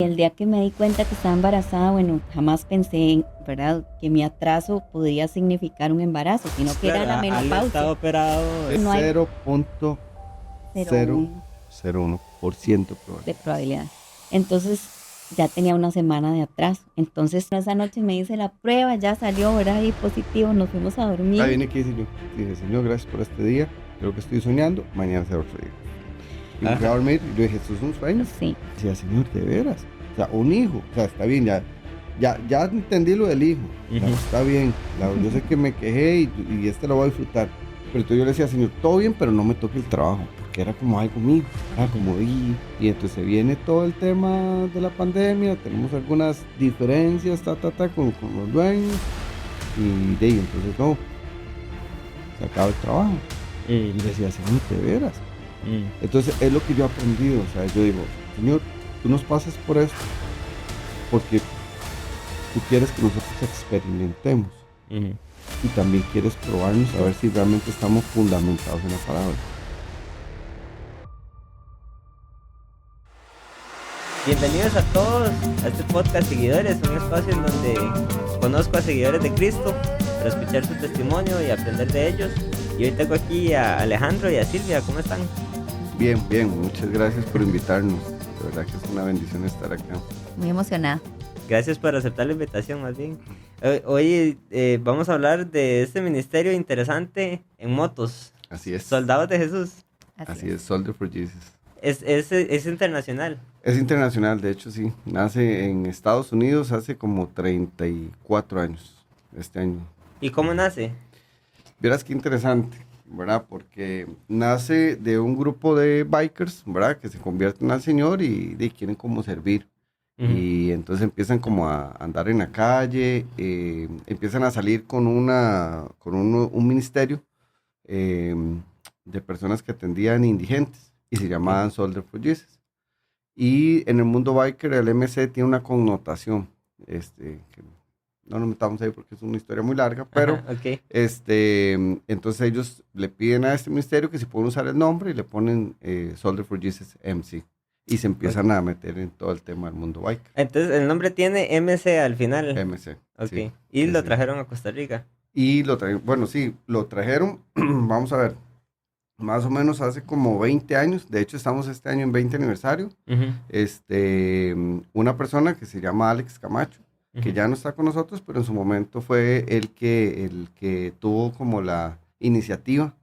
El día que me di cuenta que estaba embarazada, bueno, jamás pensé, ¿verdad?, que mi atraso podría significar un embarazo, sino que era Claro, la Ale estaba menopausia. operado. No hay Cero punto 0,1 cero uno por ciento de probabilidad. probabilidad. Entonces ya tenía una semana de atraso. Entonces esa noche me hice la prueba, ya salió, ¿verdad?, y positivo, nos fuimos a Ahí dormir. viene que dice yo. Dije, Señor, gracias por este día. Creo que estoy soñando. Mañana será otro día. Y me fui a Ajá. dormir y yo dije, esto es un sueño. Sí, Decía, Señor, de veras. O sea, un hijo. O sea, está bien, ya entendí lo del hijo. Claro, Ujú. está bien. Claro, yo sé que me quejé y este lo voy a disfrutar. Pero entonces yo le decía, Señor, todo bien, pero no me toque el trabajo. Porque era como algo mío. Era como, y entonces se viene todo el tema de la pandemia. Tenemos algunas diferencias, con los dueños. Y de ahí, entonces no, se acaba el trabajo. Y le decía, Señor, de veras. Mm. Entonces es lo que yo he aprendido, o sea, yo digo, Señor, tú nos pasas por esto porque tú quieres que nosotros experimentemos Ujú. y también quieres probarnos a ver si realmente estamos fundamentados en la palabra. Bienvenidos a todos a este podcast Seguidores, un espacio en donde conozco a seguidores de Cristo para escuchar su testimonio y aprender de ellos. Y hoy tengo aquí a Alejandro y a Silvia, ¿cómo están? Bien, bien, muchas gracias por invitarnos. De verdad que es una bendición estar acá. muy emocionada. Gracias por aceptar la invitación, más bien. Hoy vamos a hablar de este ministerio interesante en motos, Así es. Soldados de Jesús. Así es, Soldier for Jesus. Es internacional. Es internacional, de hecho sí. Nace en Estados Unidos hace como 34 años, este año. ¿Y cómo nace? Vieras qué interesante, ¿verdad? Porque nace de un grupo de bikers, ¿verdad? Que se convierten al Señor y quieren como servir. Ujú. Y entonces empiezan como a andar en la calle, empiezan a salir con un ministerio eh, de personas que atendían indigentes y se Ok. llamaban Soldier for Jesus. Y en el mundo biker el MC tiene una connotación, que no nos metamos ahí porque es una historia muy larga, pero Ajá, ok. entonces ellos le piden a este ministerio que si pueden usar el nombre y le ponen Soldier for Jesus MC. Y se Ok. empiezan a meter en todo el tema del mundo biker. Entonces el nombre tiene MC al final. MC, sí, Ok. Y sí, lo sí. trajeron a Costa Rica. Y lo trajeron, bueno, sí, lo trajeron, vamos a ver, más o menos hace como 20 años. De hecho, estamos este año en 20 aniversario. Ujú, Una persona que se llama Alex Camacho, que ujú. ya no está con nosotros, pero en su momento fue el que tuvo como la iniciativa.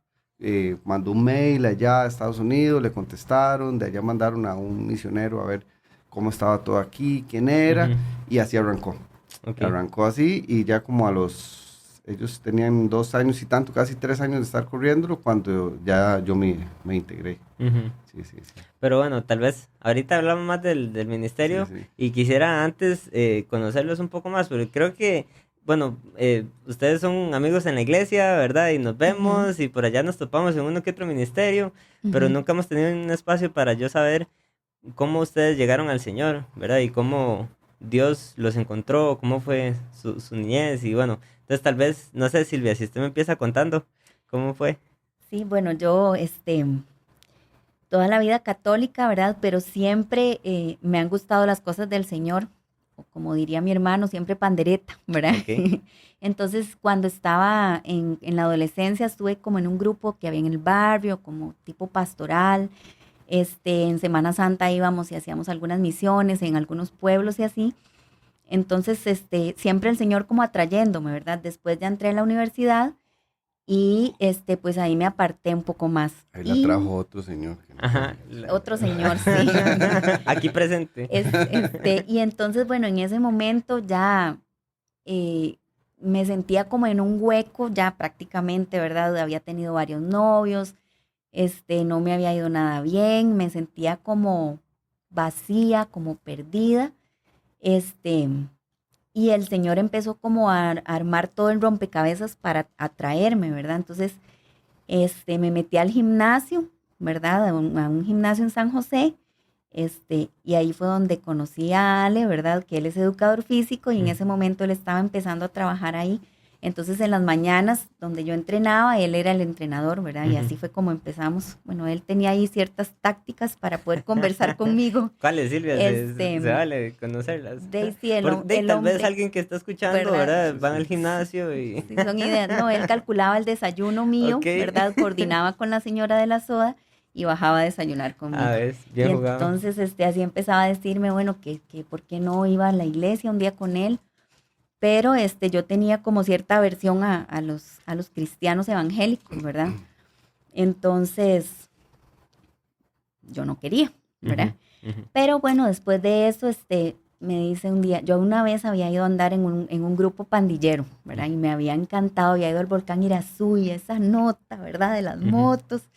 Mandó un mail allá a Estados Unidos, le contestaron, de allá mandaron a un misionero a ver cómo estaba todo aquí, quién era, Ujú. y así arrancó. Ok. Arrancó así y ya como ellos tenían 2 años y tanto, casi 3 años de estar corriéndolo cuando ya yo me integré. Ujú. Sí, sí, sí. Pero bueno, tal vez ahorita hablamos más del Sí, ministerio sí. y quisiera antes conocerlos un poco más, porque creo que, bueno, ustedes son amigos en la iglesia, ¿verdad? Y nos Ujú, vemos y por allá nos topamos en uno que otro ministerio, pero ujú. nunca hemos tenido un espacio para yo saber cómo ustedes llegaron al Señor, ¿verdad? Y cómo Dios los encontró, cómo fue su niñez y bueno, entonces tal vez, no sé Silvia, si usted me empieza contando cómo fue. Sí, bueno, yo, toda la vida católica, ¿verdad? Pero siempre me han gustado las cosas del Señor, o como diría mi hermano, siempre pandereta, ¿verdad? Ok. Entonces, cuando estaba en la adolescencia, estuve como en un grupo que había en el barrio, como tipo pastoral. En Semana Santa íbamos y hacíamos algunas misiones en algunos pueblos y así. Entonces, siempre el Señor como atrayéndome, ¿verdad? Después ya entré a la universidad y, pues ahí me aparté un poco más. Ahí la Y trajo otro señor que no Ajá. sabía. otro señor, sí. Aquí presente. Y entonces, bueno, en ese momento ya eh, me sentía como en un hueco, ya prácticamente, ¿verdad? Había tenido varios novios, no me había ido nada bien, me sentía como vacía, como perdida, este, y el Señor empezó como a armar todo el rompecabezas para atraerme, ¿verdad? Entonces, me metí al gimnasio, ¿verdad? A un gimnasio en San José, y ahí fue donde conocí a Ale, ¿verdad? Que él es educador físico y en Mm. ese momento él estaba empezando a trabajar ahí Entonces en las mañanas donde yo entrenaba, él era el entrenador, ¿verdad? Y así fue como empezamos. Bueno, él tenía ahí ciertas tácticas para poder conversar conmigo. ¿Cuáles, Silvia? Se vale conocerlas. Daisy, Porque el tal vez hombre, alguien que está escuchando, ¿verdad? Van al gimnasio y... sí, son ideas. No, él calculaba el desayuno mío, Ok. ¿verdad? Coordinaba con la señora de la soda y bajaba a desayunar conmigo. A ver, Y bien jugado. entonces así empezaba a decirme, bueno, que por qué no iba a la iglesia un día con él. Pero yo tenía como cierta aversión a los cristianos evangélicos, ¿verdad? Entonces, yo no quería, ¿verdad? Pero bueno, después de eso, me dice un día, yo una vez había ido a andar en un grupo pandillero, ¿verdad? Y me había encantado, había ido al volcán Irazú y esa nota, ¿verdad? De las motos.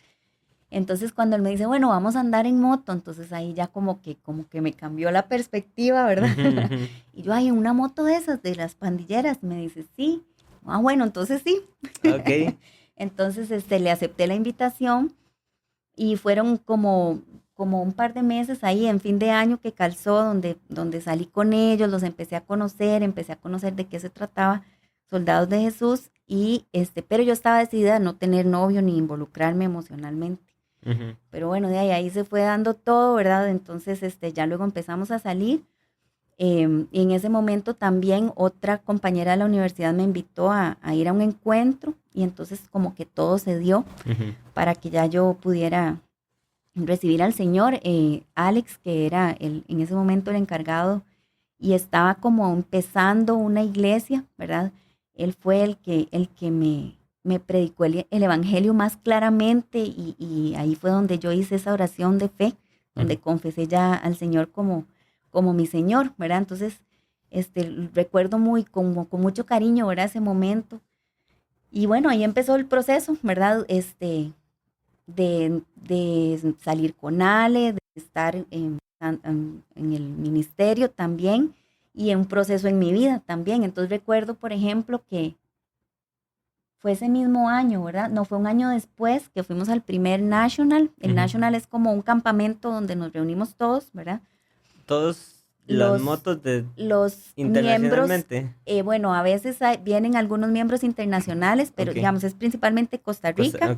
Entonces cuando él me dice, bueno, vamos a andar en moto, entonces ahí ya como que me cambió la perspectiva, ¿verdad? Y yo, ay, una moto de esas, de las pandilleras, me dice, sí. Ah, bueno, entonces sí. Ok. Entonces le acepté la invitación y fueron como un par de meses ahí en fin de año que calzó, donde salí con ellos, los empecé a conocer de qué se trataba, Soldados de Jesús, pero yo estaba decidida a no tener novio ni involucrarme emocionalmente. Pero bueno, de ahí se fue dando todo, ¿verdad? Entonces, ya luego empezamos a salir. Y en ese momento también otra compañera de la universidad me invitó a ir a un encuentro y entonces como que todo se dio para que ya yo pudiera recibir al Señor. Alex, que era en ese momento el encargado y estaba como empezando una iglesia, ¿verdad? Él fue el que me predicó el evangelio más claramente y ahí fue donde yo hice esa oración de fe, donde confesé ya al Señor como mi Señor, ¿verdad? Entonces, recuerdo con mucho cariño, ¿verdad? Ese momento. Y bueno, ahí empezó el proceso, ¿verdad? De salir con Ale, de estar en el ministerio también y en un proceso en mi vida también. Entonces recuerdo, por ejemplo, que fue ese mismo año, ¿verdad? No, fue un año después que fuimos al primer National. El National es como un campamento donde nos reunimos todos, ¿verdad? Todos las motos los internacionalmente. Miembros, bueno, a veces vienen algunos miembros internacionales, pero digamos es principalmente Costa Rica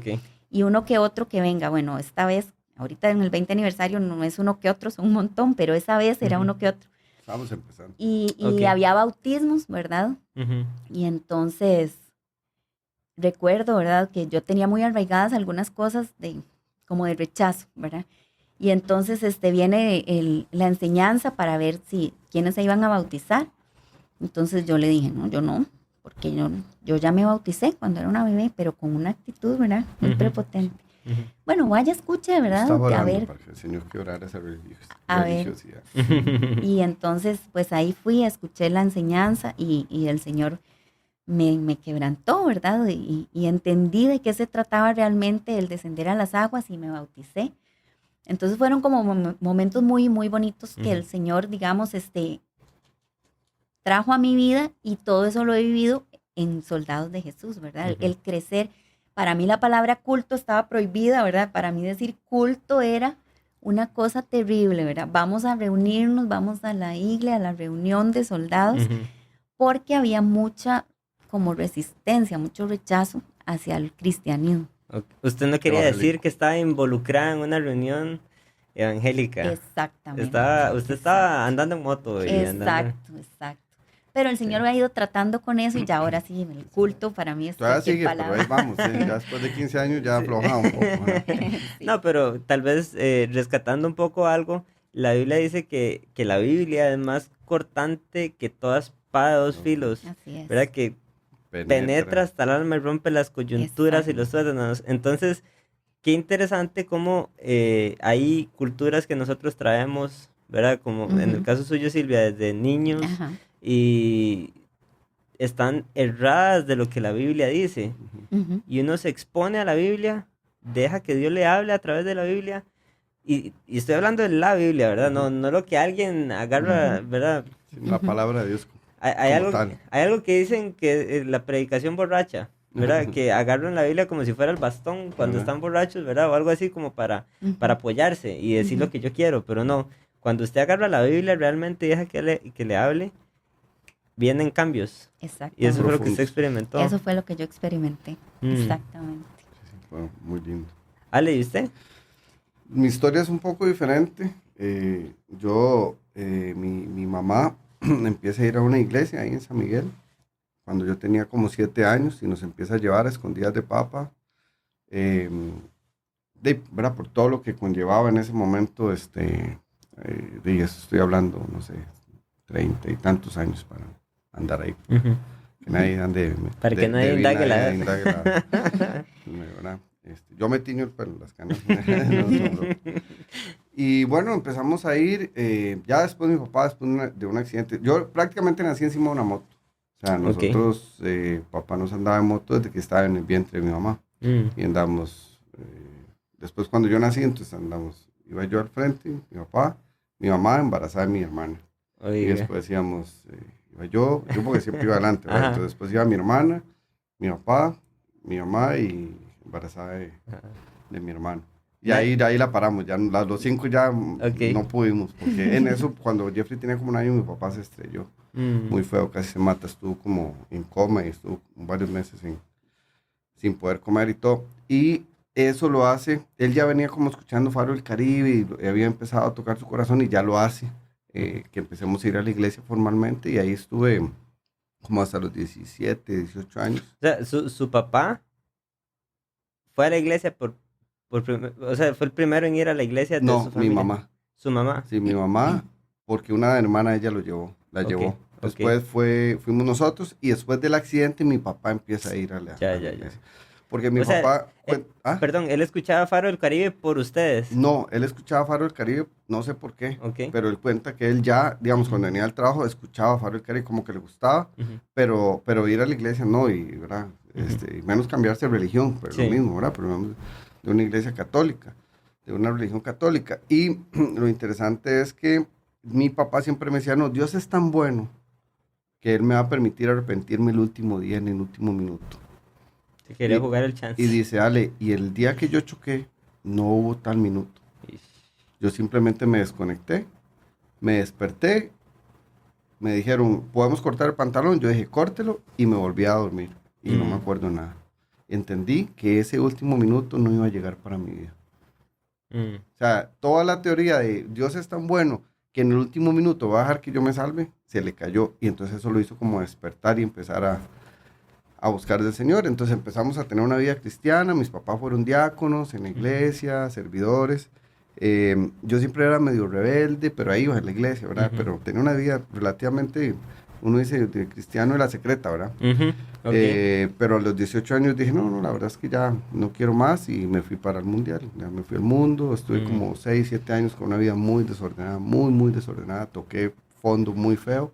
y uno que otro que venga. Bueno, esta vez, ahorita en el 20 aniversario no es uno que otro, son un montón, pero esa vez era uno que otro. Estamos empezando. Y había bautismos, ¿verdad? Y entonces recuerdo, ¿verdad? Que yo tenía muy arraigadas algunas cosas como de rechazo, ¿verdad? Y entonces viene la enseñanza para ver quiénes se iban a bautizar. Entonces yo le dije, no, yo no, porque yo ya me bauticé cuando era una bebé, pero con una actitud, ¿verdad? Muy prepotente. Bueno, vaya, escuche, ¿verdad? Estaba orando a ver, para que el Señor quebrara esa religiosidad. Y entonces, pues ahí fui, escuché la enseñanza y el Señor me quebrantó, ¿verdad? Y entendí de qué se trataba realmente el descender a las aguas y me bauticé. Entonces fueron como momentos muy, muy bonitos que el Señor, digamos, trajo a mi vida y todo eso lo he vivido en Soldados de Jesús, ¿verdad? El crecer. Para mí la palabra culto estaba prohibida, ¿verdad? Para mí decir culto era una cosa terrible, ¿verdad? Vamos a reunirnos, vamos a la iglesia, a la reunión de soldados, porque había mucha como resistencia, mucho rechazo hacia el cristianismo. Usted no quería decir que estaba involucrada en una reunión evangélica. Exactamente. Usted estaba andando en moto. Exacto. Pero el Señor me ha ido tratando con eso y ya ahora sí, el culto para mí es todavía sigue, palabra. Pero ahí vamos, ya después de 15 años ya afloja un poco. Sí. No, pero tal vez rescatando un poco algo, la Biblia dice que la Biblia es más cortante que toda espada de dos filos. Así es. ¿Verdad? Que penetra hasta el alma y rompe las coyunturas y los tuétanos. Entonces, qué interesante cómo hay culturas que nosotros traemos, ¿verdad? Como en el caso suyo, Silvia, desde niños y están erradas de lo que la Biblia dice. Y uno se expone a la Biblia, deja que Dios le hable a través de la Biblia. Y estoy hablando de la Biblia, ¿verdad? No lo que alguien agarra, ¿verdad? La palabra de Dios. Hay algo que dicen que la predicación borracha, ¿verdad? Que agarran la Biblia como si fuera el bastón cuando están borrachos, ¿verdad? O algo así como para apoyarse y decir lo que yo quiero, pero no. Cuando usted agarra la Biblia realmente deja que le hable, vienen cambios. Y eso Exactamente. fue lo que usted Profundos. experimentó. Eso fue lo que yo experimenté. Mm. Exactamente. Bueno, muy lindo. Ale, ¿y usted? Mi historia es un poco diferente. Mi mamá empieza a ir a una iglesia ahí en San Miguel cuando yo tenía como 7 años y nos empieza a llevar a escondidas de papa. ¿Verdad? Por todo lo que conllevaba en ese momento, de eso estoy hablando, no sé, 30 y tantos años para andar ahí. Ujú. Que nadie ande. Para que nadie indague la edad. indague la edad. ¿Verdad? Yo me tiño el pelo, las canas. No son bromas. Y bueno, empezamos a ir. Ya después mi papá, después de un accidente, yo prácticamente nací encima de una moto. O sea, nosotros, papá nos andaba en moto desde que estaba en el vientre de mi mamá. Mm. Y andamos, después cuando yo nací, entonces iba yo al frente, mi papá, mi mamá embarazada de mi hermana. Y Oiga. después íbamos, iba yo porque siempre iba adelante, ¿verdad? Ajá. Entonces después iba mi hermana, mi papá, mi mamá y embarazada Ajá. de mi hermano. Y ahí la paramos, ya los 5 ya Ok. no pudimos, porque en eso, cuando Jeffrey tenía como 1 año, mi papá se estrelló, Mm. muy feo, casi se mata, estuvo como en coma y estuvo varios meses sin poder comer y todo. Y eso lo hace, él ya venía como escuchando Faro del Caribe y había empezado a tocar su corazón y ya lo hace, que empecemos a ir a la iglesia formalmente y ahí estuve como hasta los 17, 18 años. O sea, su papá fue a la iglesia o sea, fue el primero en ir a la iglesia de No, su familia. mi mamá. Su mamá. Sí, mi mamá, porque una hermana de ella la Ok, llevó. ok. Después fuimos nosotros y después del accidente mi papá empieza a ir a la Ya. iglesia. Porque mi O sea, papá... ¿Ah? Perdón, él escuchaba Faro del Caribe por ustedes. No, él escuchaba Faro del Caribe, no sé por qué, Ok. pero él cuenta que él ya, digamos, cuando venía al trabajo escuchaba Faro del Caribe como que le gustaba, Ujú. pero ir a la iglesia no, y ¿verdad? Y menos cambiarse de religión, pero Sí. lo mismo, ¿verdad? Pero vamos de una iglesia católica, de una religión católica. Y lo interesante es que mi papá siempre me decía, no, Dios es tan bueno que Él me va a permitir arrepentirme el último día, en el último minuto. Se quería Y- jugar el chance. Y dice, Ale, y el día que yo choqué, no hubo tal minuto. Ish. Yo simplemente me desconecté, me desperté, me dijeron, ¿podemos cortar el pantalón? Yo dije, córtelo, y me volví a dormir. Y no me acuerdo nada. Entendí que ese último minuto no iba a llegar para mi vida. Mm. O sea, toda la teoría de Dios es tan bueno que en el último minuto va a dejar que yo me salve, se le cayó. Y entonces eso lo hizo como despertar y empezar a buscar del Señor. Entonces empezamos a tener una vida cristiana. Mis papás fueron diáconos en la iglesia, servidores. Yo siempre era medio rebelde, pero ahí iba en la iglesia, ¿verdad? Ujú. Pero tenía una vida relativamente, uno dice, de cristiano de la secreta, ¿verdad? Ujú. Ok. Pero a los 18 años dije, no, la verdad es que ya no quiero más y me fui para el mundial. Ya me fui al mundo, estuve como 6, 7 años con una vida muy desordenada, muy desordenada. Toqué fondo muy feo.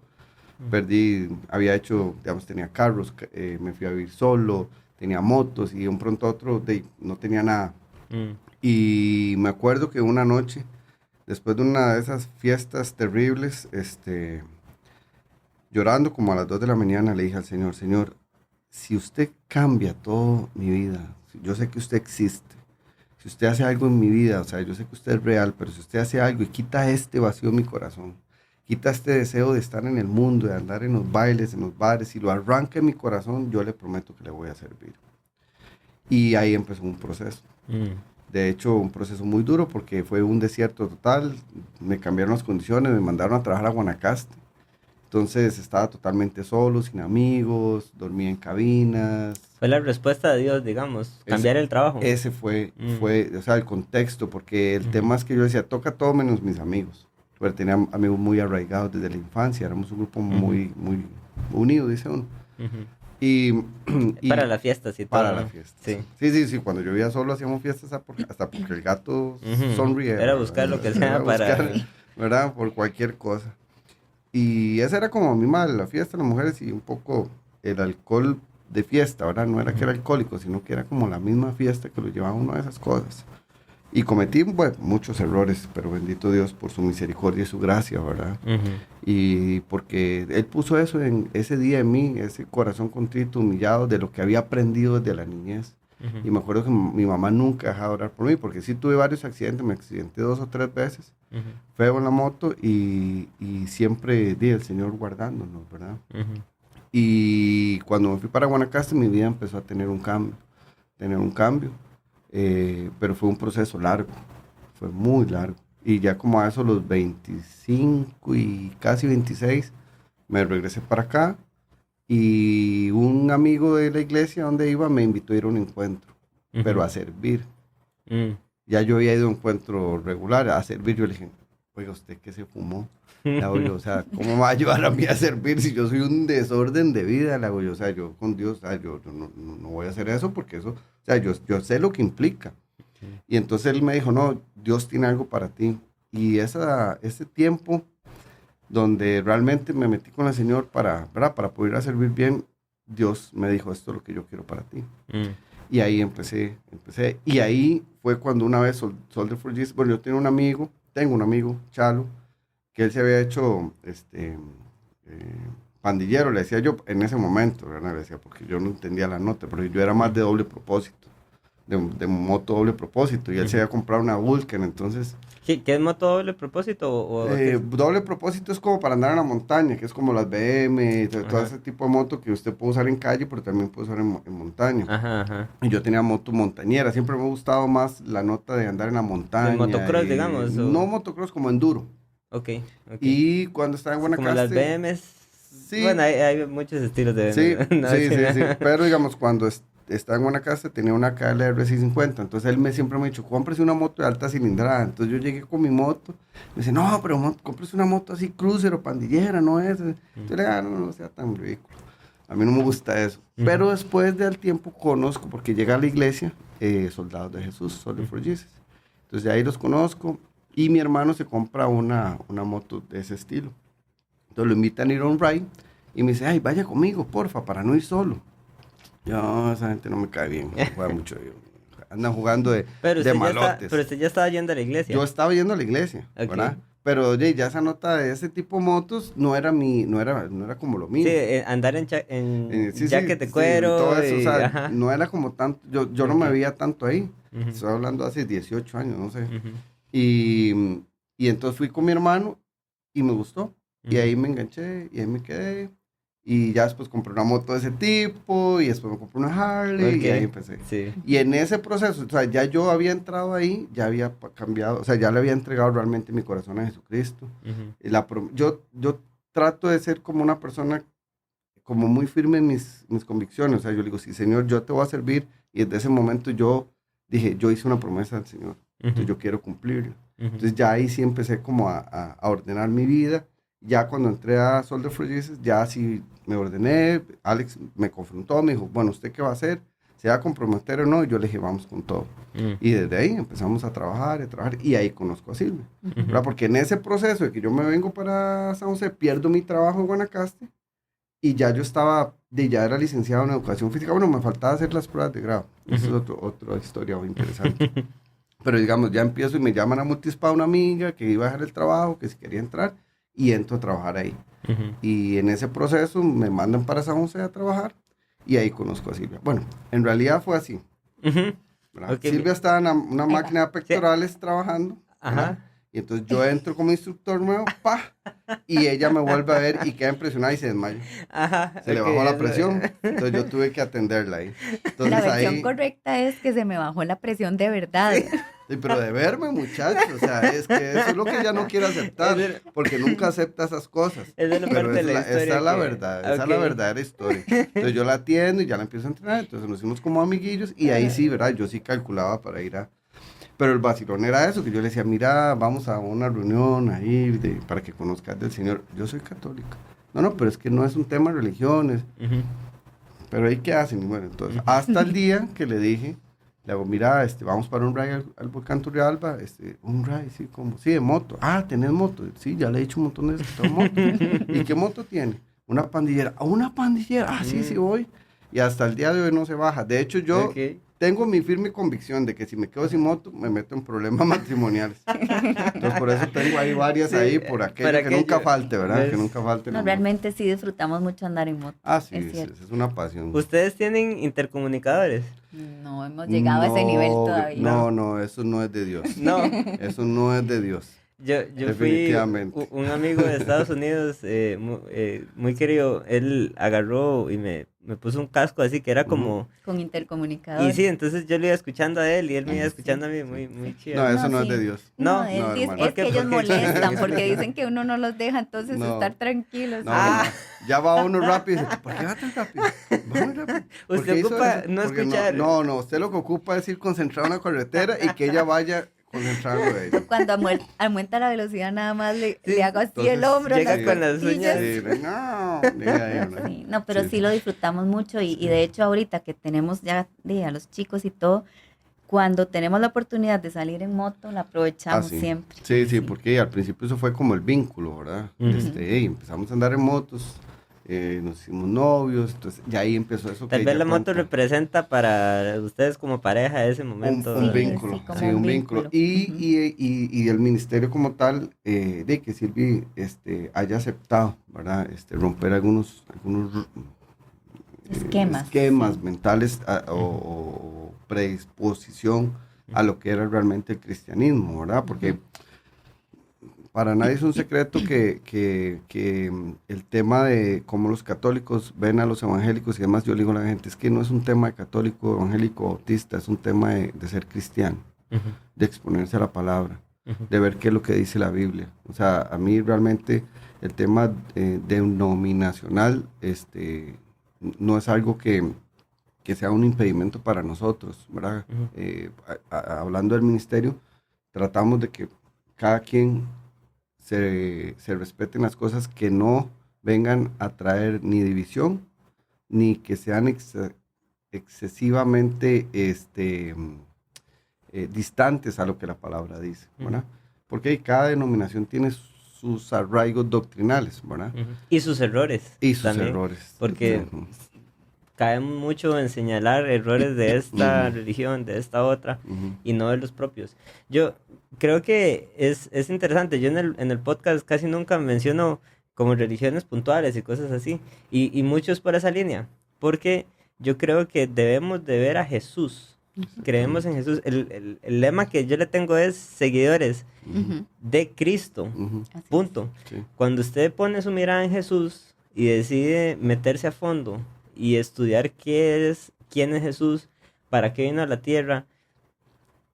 Perdí, había hecho, digamos, tenía carros, me fui a vivir solo, tenía motos y de un pronto a otro no tenía nada. Mm. Y me acuerdo que una noche, después de una de esas fiestas terribles, llorando como a las 2 de la mañana, le dije al Señor, Señor, si usted cambia toda mi vida, yo sé que usted existe, si usted hace algo en mi vida, o sea, yo sé que usted es real, pero si usted hace algo y quita este vacío en mi corazón, quita este deseo de estar en el mundo, de andar en los bailes, en los bares, y lo arranca en mi corazón, yo le prometo que le voy a servir. Y ahí empezó un proceso. De hecho, un proceso muy duro porque fue un desierto total, me cambiaron las condiciones, me mandaron a trabajar a Guanacaste. Entonces estaba totalmente solo, sin amigos, dormía en cabinas. Fue la respuesta de Dios, digamos, cambiar el trabajo. Ese fue, o sea, el contexto, porque el tema es que yo decía, toca todo menos mis amigos. Pero tenía amigos muy arraigados desde la infancia, éramos un grupo muy unido, dice uno. Ujú. Y Para la fiesta, sí, todo. para ¿no? la fiesta. Sí. Sí, cuando yo vivía solo hacíamos fiestas hasta porque el gato Ujú. sonríe. Era buscar lo que sea Era para... buscar, ¿verdad? Por cualquier cosa. Y esa era como mi madre, la fiesta de las mujeres y un poco el alcohol de fiesta, ¿verdad? No era que era alcohólico, sino que era como la misma fiesta que lo llevaba uno a esas cosas. Y cometí, bueno, muchos errores, pero bendito Dios por su misericordia y su gracia, ¿verdad? Ujú. Y porque Él puso eso en ese día en mí, ese corazón contrito, humillado, de lo que había aprendido desde la niñez. Y me acuerdo que mi mamá nunca dejaba de orar por mí, porque sí tuve varios accidentes, me accidenté 2 o 3 veces, feo en la moto, y siempre di el Señor guardándonos, ¿verdad? Y cuando me fui para Guanacaste, mi vida empezó a tener un cambio, pero fue un proceso largo, fue muy largo. Y ya como a eso los 25 y casi 26, me regresé para acá y un amigo de la iglesia donde iba me invitó a ir a un encuentro, pero a servir. Ya yo había ido a un encuentro regular a servir. Yo le dije, oiga, ¿usted qué se fumó? Le hago yo, o sea, ¿cómo me va a ayudar a mí a servir si yo soy un desorden de vida? Le hago yo, o sea, yo con Dios, o sea, yo no voy a hacer eso porque eso, o sea, yo sé lo que implica. Y entonces él me dijo, no, Dios tiene algo para ti. Y ese tiempo donde realmente me metí con el Señor ¿verdad? Para poder servir bien, Dios me dijo, esto es lo que yo quiero para ti. Y ahí empecé. Y ahí fue cuando una vez Soldier for Jesus, bueno, yo tengo un amigo, Chalo, que él se había hecho pandillero, le decía yo en ese momento, ¿verdad? Le decía, porque yo no entendía la nota, pero yo era más de doble propósito, de moto doble propósito, y él se había comprado una Vulcan, entonces... ¿Qué es moto doble propósito? Doble propósito es como para andar en la montaña, que es como las BM, todo ese tipo de moto que usted puede usar en calle, pero también puede usar en montaña. Y yo tenía moto montañera, siempre me ha gustado más la nota de andar en la montaña. ¿De motocross, digamos? No motocross, como enduro. Ok. Y cuando estaba en Guanacaste... Como las BMs. Sí. Bueno, hay muchos estilos de BM. Sí, no, sí. Pero digamos, cuando estaba en Guanacaste tenía una KLR 650, entonces él siempre me ha dicho, cómprese una moto de alta cilindrada. Entonces yo llegué con mi moto, me dice, no, pero cómprese una moto así cruiser o pandillera, no es. Yo le digo, no sea tan ridículo, a mí no me gusta eso. Pero después del tiempo conozco, porque llega a la iglesia, Soldados de Jesús, Soldier for Jesus. Entonces de ahí los conozco, y mi hermano se compra una moto de ese estilo. Entonces lo invitan a ir a un ride, y me dice, ay, vaya conmigo, porfa, para no ir solo. Yo, esa gente no me cae bien, juega mucho. Andan jugando de malotes. Pero usted ya estaba yendo a la iglesia. Yo estaba yendo a la iglesia, ¿verdad? Pero oye, ya esa nota de ese tipo de motos no era como lo mío. Sí, andar en jacket de cuero. Todo eso, o sea, no era como tanto, yo no me veía tanto ahí. Estoy hablando hace 18 años, no sé. Y entonces fui con mi hermano y me gustó. Y ahí me enganché y ahí me quedé. Y ya después compré una moto de ese tipo, y después me compré una Harley, y ahí empecé. Sí. Y en ese proceso, o sea, ya yo había entrado ahí, ya había cambiado, o sea, ya le había entregado realmente mi corazón a Jesucristo. Y yo trato de ser como una persona como muy firme en mis convicciones. O sea, yo le digo, sí, Señor, yo te voy a servir. Y desde ese momento yo dije, yo hice una promesa al Señor, entonces yo quiero cumplirla. Entonces ya ahí sí empecé como a ordenar mi vida. Ya cuando entré a Soldier for Jesus, ya sí me ordené. Alex me confrontó, me dijo, bueno, ¿usted qué va a hacer? ¿Se va a comprometer o no? Y yo le dije, vamos con todo. Y desde ahí empezamos a trabajar, y ahí conozco a Silvia. ¿Verdad? Porque en ese proceso de que yo me vengo para San José, pierdo mi trabajo en Guanacaste, y ya yo ya era licenciado en Educación Física. Bueno, me faltaba hacer las pruebas de grado. Esa es otra historia muy interesante. Pero digamos, ya empiezo y me llaman a Multispa una amiga que iba a dejar el trabajo, que si quería entrar, y entro a trabajar ahí. Y en ese proceso me mandan para San José a trabajar, y ahí conozco a Silvia. Bueno, en realidad fue así. Okay. Silvia estaba en una máquina de pectorales trabajando. Y entonces yo entro como instructor nuevo, y ella me vuelve a ver y queda impresionada y se desmaya. Se le bajó la presión, entonces yo tuve que atenderla ahí. Entonces, la versión correcta es que se me bajó la presión de verdad. Sí, pero de verme, muchachos, o sea, es que eso es lo que ella no quiere aceptar, porque nunca acepta esas cosas. Esa es la verdad, esa es la verdadera historia. Entonces yo la atiendo y ya la empiezo a entrenar, entonces nos hicimos como amiguillos, y ahí sí, ¿verdad? Yo sí calculaba para ir a... Pero el vacilón era eso, que yo le decía, mira, vamos a una reunión ahí para que conozcas del Señor. Yo soy católico. No, pero es que no es un tema de religiones. Pero ahí, ¿qué hacen? Y bueno, entonces, hasta el día que le dije, le hago, mira, vamos para un ride al volcán Turrialba, un ride, sí, como, sí, de moto. Ah, ¿tenés moto? Sí, ya le he dicho un montón de veces que tengo moto. ¿Y qué moto tiene? Una pandillera. ¿Una pandillera? Ah, sí, voy. Y hasta el día de hoy no se baja. De hecho, yo tengo mi firme convicción de que si me quedo sin moto, me meto en problemas matrimoniales. Entonces, por eso tengo ahí varias ahí, por aquello que nunca falte, ¿verdad? ¿Ves? Que nunca falte. No, realmente sí disfrutamos mucho andar en moto. Ah, sí, es cierto. es una pasión. ¿Ustedes tienen intercomunicadores? No hemos llegado a ese nivel todavía. No, eso no es de Dios. No. Eso no es de Dios. Yo fui Definitivamente. un amigo de Estados Unidos muy querido, él agarró y me puso un casco así que era como... Con intercomunicador. Y sí, entonces yo le iba escuchando a él y él me iba Sí. escuchando a mí, muy chido. No, eso no es sí. de Dios. No, es, no, es hermano. que ellos ¿Por qué? molestan porque dicen que uno no los deja entonces No. estar tranquilos. No, Ah. no, ya va uno rápido y dice, ¿por qué va tan rápido? Va muy rápido. ¿Por Usted qué hizo ocupa eso? no Porque escuchar. No, usted lo que ocupa es ir concentrado en la carretera y que ella vaya concentrado en ella. Yo cuando aumenta la velocidad nada más le hago así Entonces, el hombro. llega las con las costillas. uñas. Sí, no, diga ahí, ¿no? Sí, no, pero Sí. sí lo disfrutamos mucho y de hecho ahorita que tenemos ya a los chicos y todo, cuando tenemos la oportunidad de salir en moto, la aprovechamos Ah, sí. siempre. Sí, porque al principio eso fue como el vínculo, ¿verdad? Ujú. Empezamos a andar en motos, nos hicimos novios, entonces ya ahí empezó eso. Tal que vez ya la moto cuenta. representa para ustedes como pareja ese momento. Un Sí, vínculo, sí, como sí, un un vínculo. vínculo. Y el ministerio como tal, de que Silvi haya aceptado, ¿verdad? Romper algunos Esquemas, sí. mentales o predisposición a lo que era realmente el cristianismo, ¿verdad? Porque para nadie es un secreto que el tema de cómo los católicos ven a los evangélicos y demás, yo le digo a la gente, es que no es un tema de católico, evangélico, bautista, es un tema de ser cristiano, Ujú, de exponerse a la palabra, ujú. de ver qué es lo que dice la Biblia. O sea, a mí realmente el tema denominacional no es algo que sea un impedimento para nosotros, ¿verdad? Ujú. Hablando del ministerio, tratamos de que cada quien se respeten las cosas que no vengan a traer ni división, ni que sean excesivamente distantes a lo que la palabra dice, ¿verdad? Porque cada denominación tiene sus arraigos doctrinales, ¿verdad? Ujú. Y sus errores. Y sus también, errores. Porque Ujú. caemos mucho en señalar errores de esta religión, de esta otra, Ujú. y no de los propios. Yo creo que es interesante. Yo en el podcast casi nunca menciono como religiones puntuales y cosas así. Y mucho es por esa línea. Porque yo creo que debemos de ver a Jesús. Creemos en Jesús. El lema que yo le tengo es seguidores Ujú. de Cristo. Ujú. Así es. Punto. Sí. Cuando usted pone su mirada en Jesús y decide meterse a fondo y estudiar quién es Jesús, para qué vino a la tierra,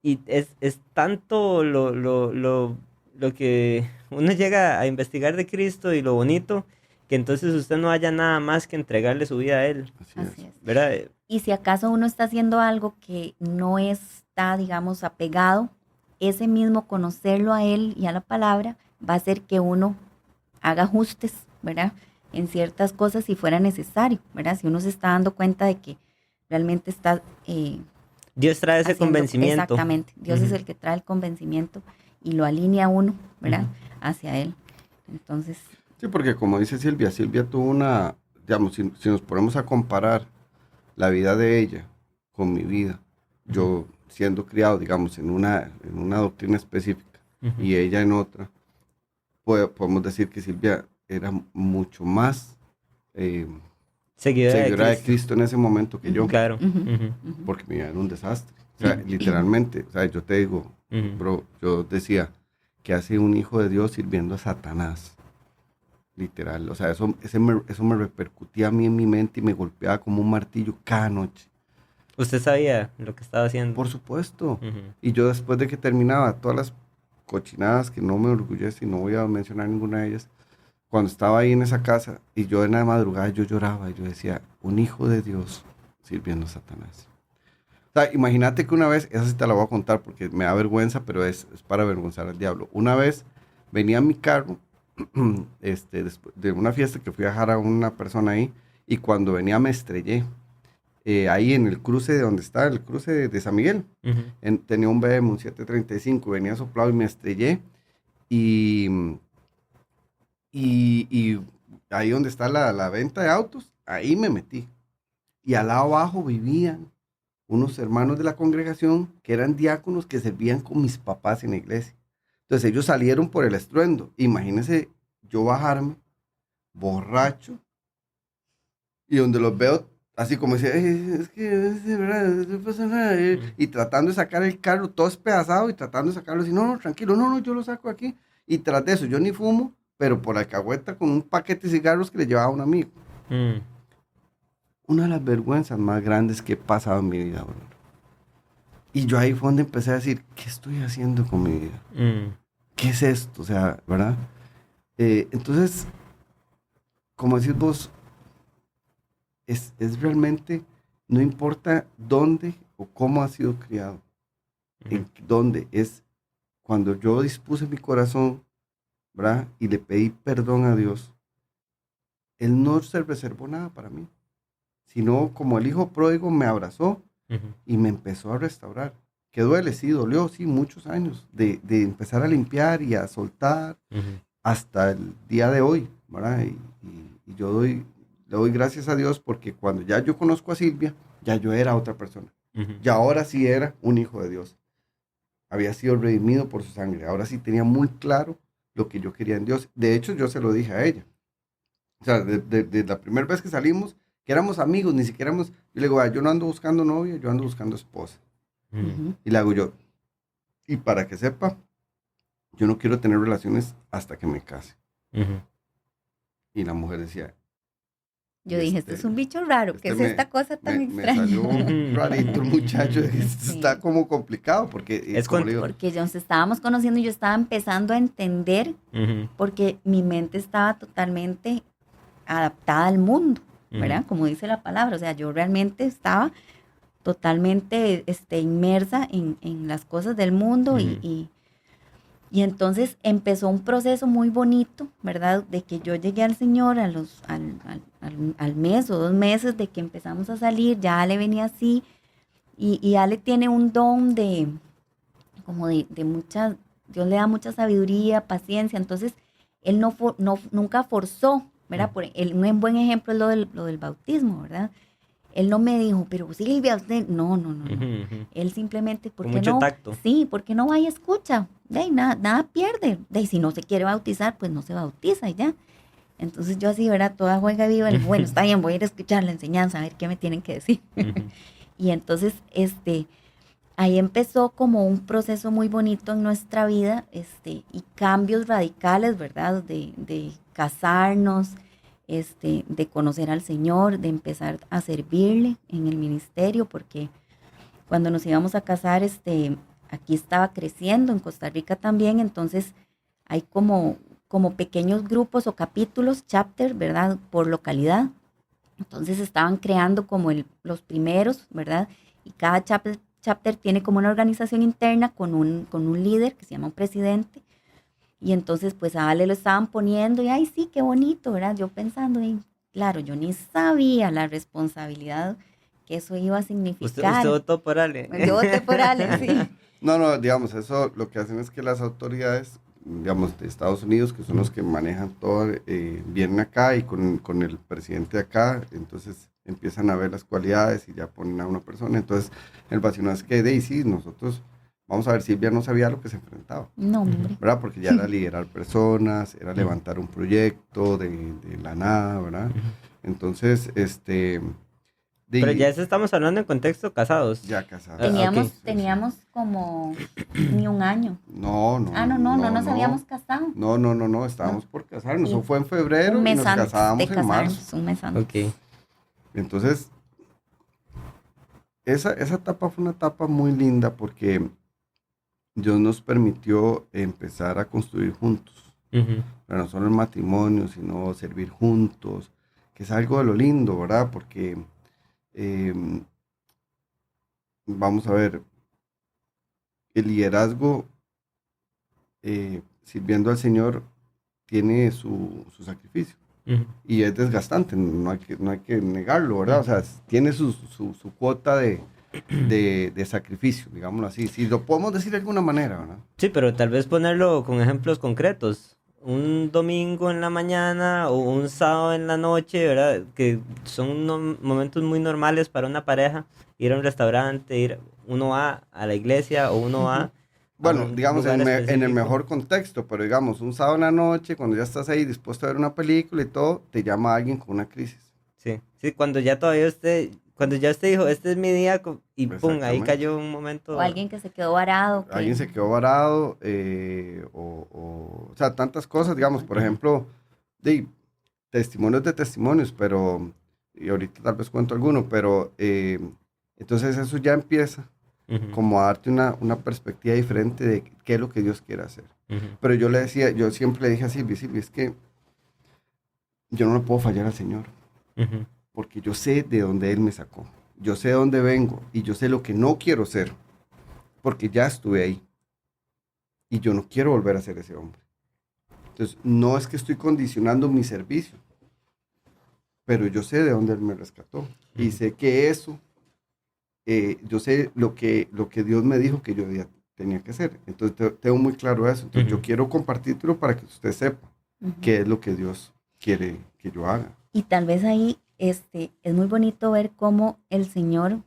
y es tanto lo que uno llega a investigar de Cristo y lo bonito, que entonces usted no haya nada más que entregarle su vida a Él, Así es. ¿verdad? Y si acaso uno está haciendo algo que no está, digamos, apegado, ese mismo conocerlo a él y a la palabra va a hacer que uno haga ajustes, ¿verdad? En ciertas cosas si fuera necesario, ¿verdad? Si uno se está dando cuenta de que realmente está Dios trae ese haciendo- convencimiento. Exactamente. Dios es Ujú. el que trae el convencimiento y lo alinea a uno, ¿verdad? Ujú. Hacia él. Entonces, Sí, porque como dice Silvia tuvo una, digamos, si nos ponemos a comparar la vida de ella con mi vida, yo siendo criado, digamos, en una doctrina específica Ujú. y ella en otra, podemos decir que Silvia era mucho más Seguidora seguidora de de Cristo. Cristo en ese momento que yo, Claro. Ujú. Ujú. ujú. porque mi vida era un desastre. O sea, literalmente, o sea, yo te digo, Ujú. bro, yo decía, que hace un hijo de Dios sirviendo a Satanás? Literal, o sea, eso me repercutía a mí en mi mente y me golpeaba como un martillo cada noche. Usted sabía lo que estaba haciendo. Por supuesto. Ujú. Y yo después de que terminaba todas las cochinadas que no me orgullece y no voy a mencionar ninguna de ellas, cuando estaba ahí en esa casa y yo en la madrugada yo lloraba y yo decía, un hijo de Dios sirviendo a Satanás. O sea, imagínate que una vez, esa sí te la voy a contar porque me da vergüenza, pero es para avergonzar al diablo. Una vez venía en mi carro, después de una fiesta que fui a dejar a una persona ahí, y cuando venía me estrellé. Ahí en el cruce de donde está, el cruce de San Miguel. Ujú. Tenía un BM, un 735, venía soplado y me estrellé. Y, y ahí donde está la venta de autos, ahí me metí. Y al lado abajo vivían unos hermanos de la congregación que eran diáconos que servían con mis papás en la iglesia. Entonces ellos salieron por el estruendo. Imagínense yo bajarme, borracho, y donde los veo, así como decía, es que, es verdad, no pasa nada. Y tratando de sacar el carro, todo despedazado, y tratando de sacarlo así, no, tranquilo, no, yo lo saco aquí. Y tras de eso, yo ni fumo, pero por alcahueta con un paquete de cigarros que le llevaba a un amigo. Una de las vergüenzas más grandes que he pasado en mi vida, bro. Y yo ahí fue donde empecé a decir, ¿qué estoy haciendo con mi vida? ¿Qué es esto? O sea, ¿verdad? Entonces, como decís vos, es realmente, no importa dónde o cómo ha sido criado, en dónde es, cuando yo dispuse mi corazón, ¿verdad? Y le pedí perdón a Dios, Él no se reservó nada para mí, sino como el hijo pródigo me abrazó y me empezó a restaurar. Que duele, sí, dolió, sí, muchos años de empezar a limpiar y a soltar hasta el día de hoy, ¿verdad? Y yo le doy gracias a Dios porque cuando ya yo conozco a Silvia, ya yo era otra persona. Y ahora sí era un hijo de Dios. Había sido redimido por su sangre. Ahora sí tenía muy claro lo que yo quería en Dios. De hecho, yo se lo dije a ella. O sea, de la primera vez que salimos, que éramos amigos, ni siquiera éramos... Yo le digo, yo no ando buscando novia, yo ando buscando esposa. Y le hago yo, y para que sepa, yo no quiero tener relaciones hasta que me case. Y la mujer decía... Yo dije, esto es un bicho raro, ¿qué es esta cosa tan extraña? Me salió rarito el muchacho, esto está como complicado, porque... Es como digo, porque ya nos estábamos conociendo y yo estaba empezando a entender, porque mi mente estaba totalmente adaptada al mundo, ¿verdad? Como dice la palabra, o sea, yo realmente estaba totalmente inmersa en las cosas del mundo y entonces empezó un proceso muy bonito, ¿verdad? De que yo llegué al Señor al mes o 2 meses de que empezamos a salir, ya Ale venía así y Ale tiene un don de mucha, Dios le da mucha sabiduría, paciencia, entonces él nunca forzó, ¿verdad? Un buen ejemplo es lo del bautismo, ¿verdad? Él no me dijo, pero Silvia, usted, no. Él simplemente, ¿por qué no? Tacto. Sí, ¿por qué no vaya escucha? Nada pierde. Si no se quiere bautizar, pues no se bautiza y ya. Entonces yo así, ¿verdad? Toda juega viva. Bueno, está bien, voy a ir a escuchar la enseñanza, a ver qué me tienen que decir. Y entonces, ahí empezó como un proceso muy bonito en nuestra vida, y cambios radicales, ¿verdad? De casarnos, de conocer al Señor, de empezar a servirle en el ministerio, porque cuando nos íbamos a casar, aquí estaba creciendo, en Costa Rica también, entonces hay como pequeños grupos o capítulos, chapter, ¿verdad? Por localidad. Entonces estaban creando como los primeros, ¿verdad? Y cada chapter tiene como una organización interna con un líder que se llama un presidente. Y entonces, pues a Ale lo estaban poniendo y, ay, sí, qué bonito, ¿verdad? Yo pensando, y claro, yo ni sabía la responsabilidad que eso iba a significar. Usted votó por Ale. Yo voté por Ale, sí. No, digamos, eso lo que hacen es que las autoridades, digamos, de Estados Unidos, que son los que manejan todo, vienen acá y con el presidente de acá, entonces empiezan a ver las cualidades y ya ponen a una persona. Entonces, el vacío es que, sí, nosotros... Vamos a ver, Silvia no sabía a lo que se enfrentaba. No, hombre. ¿Verdad? Porque ya era liderar personas, era levantar un proyecto de la nada, ¿verdad? Entonces, Pero ya estamos hablando en contexto casados. Ya casados. Teníamos como ni un año. No. No nos habíamos casado. No, estábamos por casarnos. Eso fue en febrero y nos casábamos en marzo. Un mes antes. Ok. Entonces, esa etapa fue una etapa muy linda porque... Dios nos permitió empezar a construir juntos. Pero no solo el matrimonio, sino servir juntos, que es algo de lo lindo, ¿verdad? Porque, vamos a ver, el liderazgo sirviendo al Señor tiene su sacrificio. Y es desgastante, no hay que negarlo, ¿verdad? O sea, tiene su cuota de sacrificio, digámoslo así, si lo podemos decir de alguna manera, ¿verdad? Sí, pero tal vez ponerlo con ejemplos concretos. un domingo en la mañana o un sábado en la noche, ¿verdad? Que son momentos muy normales para una pareja, ir a un restaurante, uno va a la iglesia o uno va a Bueno, un digamos, lugar en el específico. mejor contexto, pero digamos, un sábado en la noche, cuando ya estás ahí dispuesto a ver una película y todo, te llama alguien con una crisis. Sí, sí, cuando ya usted dijo, este es mi día, y pum, ahí Exactamente. cayó un O momento. alguien que se quedó varado, Alguien que... se quedó varado, o sea, tantas cosas, digamos, por Ujú, ejemplo, testimonios de testimonios, pero, y ahorita tal vez cuento alguno, pero entonces eso ya empieza ujú, como a darte una perspectiva diferente de qué es lo que Dios quiere hacer. ujú, Pero yo le decía, yo siempre le dije a Silvia, es que yo no le puedo fallar al Señor, ujú, porque yo sé de dónde Él me sacó, yo sé de dónde vengo y yo sé lo que no quiero ser, porque ya estuve ahí y yo no quiero volver a ser ese hombre. Entonces, no es que estoy condicionando mi servicio, pero yo sé de dónde Él me rescató y ujú, sé que eso, yo sé lo que Dios me dijo que yo tenía que hacer. Entonces, tengo muy claro eso. Entonces, yo ujú. quiero compartirlo para que usted sepa Ujú. qué es lo que Dios quiere que yo haga. Y tal vez ahí es muy bonito ver cómo el Señor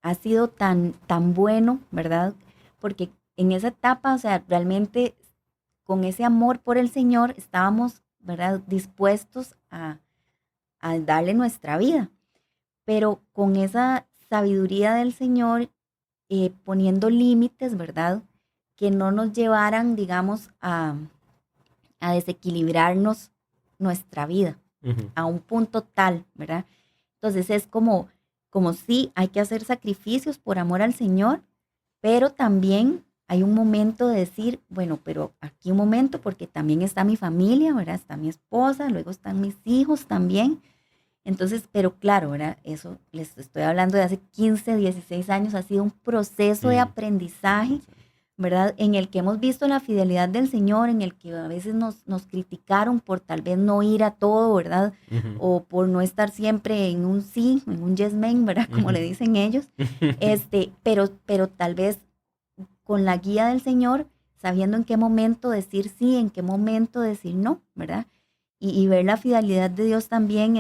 ha sido tan bueno, ¿verdad? Porque en esa etapa, o sea, realmente con ese amor por el Señor estábamos, ¿verdad? Dispuestos a darle nuestra vida, pero con esa sabiduría del Señor, poniendo límites, ¿verdad? Que no nos llevaran, digamos, a desequilibrarnos nuestra vida Ujú, a un punto tal, ¿verdad? Entonces es como sí, hay que hacer sacrificios por amor al Señor, pero también hay un momento de decir, bueno, pero aquí un momento porque también está mi familia, ¿verdad? Está mi esposa, luego están mis hijos también. Entonces, pero claro, ¿verdad? Eso les estoy hablando de hace 15, 16 años, ha sido un proceso de ujú, aprendizaje, ¿verdad? En el que hemos visto la fidelidad del Señor, en el que a veces nos criticaron por tal vez no ir a todo, ¿verdad? ujú, O por no estar siempre en un sí, en un yes man, ¿verdad? Como ujú. le dicen ellos. Pero tal vez con la guía del Señor, sabiendo en qué momento decir sí, en qué momento decir no, ¿verdad? Y ver la fidelidad de Dios también,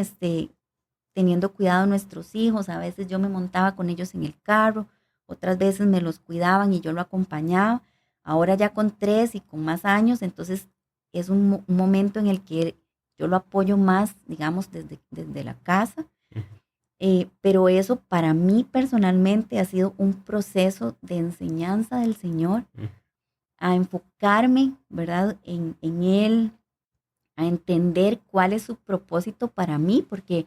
teniendo cuidado de nuestros hijos. A veces yo me montaba con ellos en el carro, otras veces me los cuidaban y yo lo acompañaba. Ahora ya con 3 y con más años, entonces es un momento en el que yo lo apoyo más, digamos, desde la casa. Pero eso para mí personalmente ha sido un proceso de enseñanza del Señor, Ujú, a enfocarme, ¿verdad?, en Él, a entender cuál es su propósito para mí, porque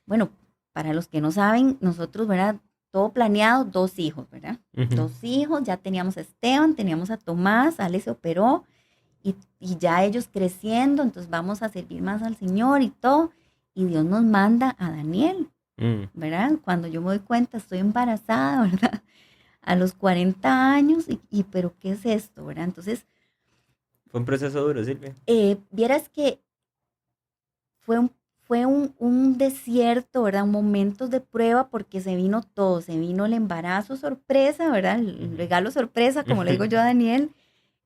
bueno, para los que no saben, nosotros, ¿verdad? Todo planeado, 2 hijos, ¿verdad? ujú, 2 hijos, ya teníamos a Esteban, teníamos a Tomás, Ale se operó y ya ellos creciendo, entonces vamos a servir más al Señor y todo. Y Dios nos manda a Daniel, ujú. ¿verdad? Cuando yo me doy cuenta, estoy embarazada, ¿verdad? A los 40 años pero ¿qué es esto, verdad? Entonces, Fue un proceso duro, Silvia. vieras que fue un desierto, ¿verdad? Momentos de prueba porque se vino todo, se vino el embarazo sorpresa, ¿verdad? El Ujú. regalo sorpresa, como le digo yo a Daniel.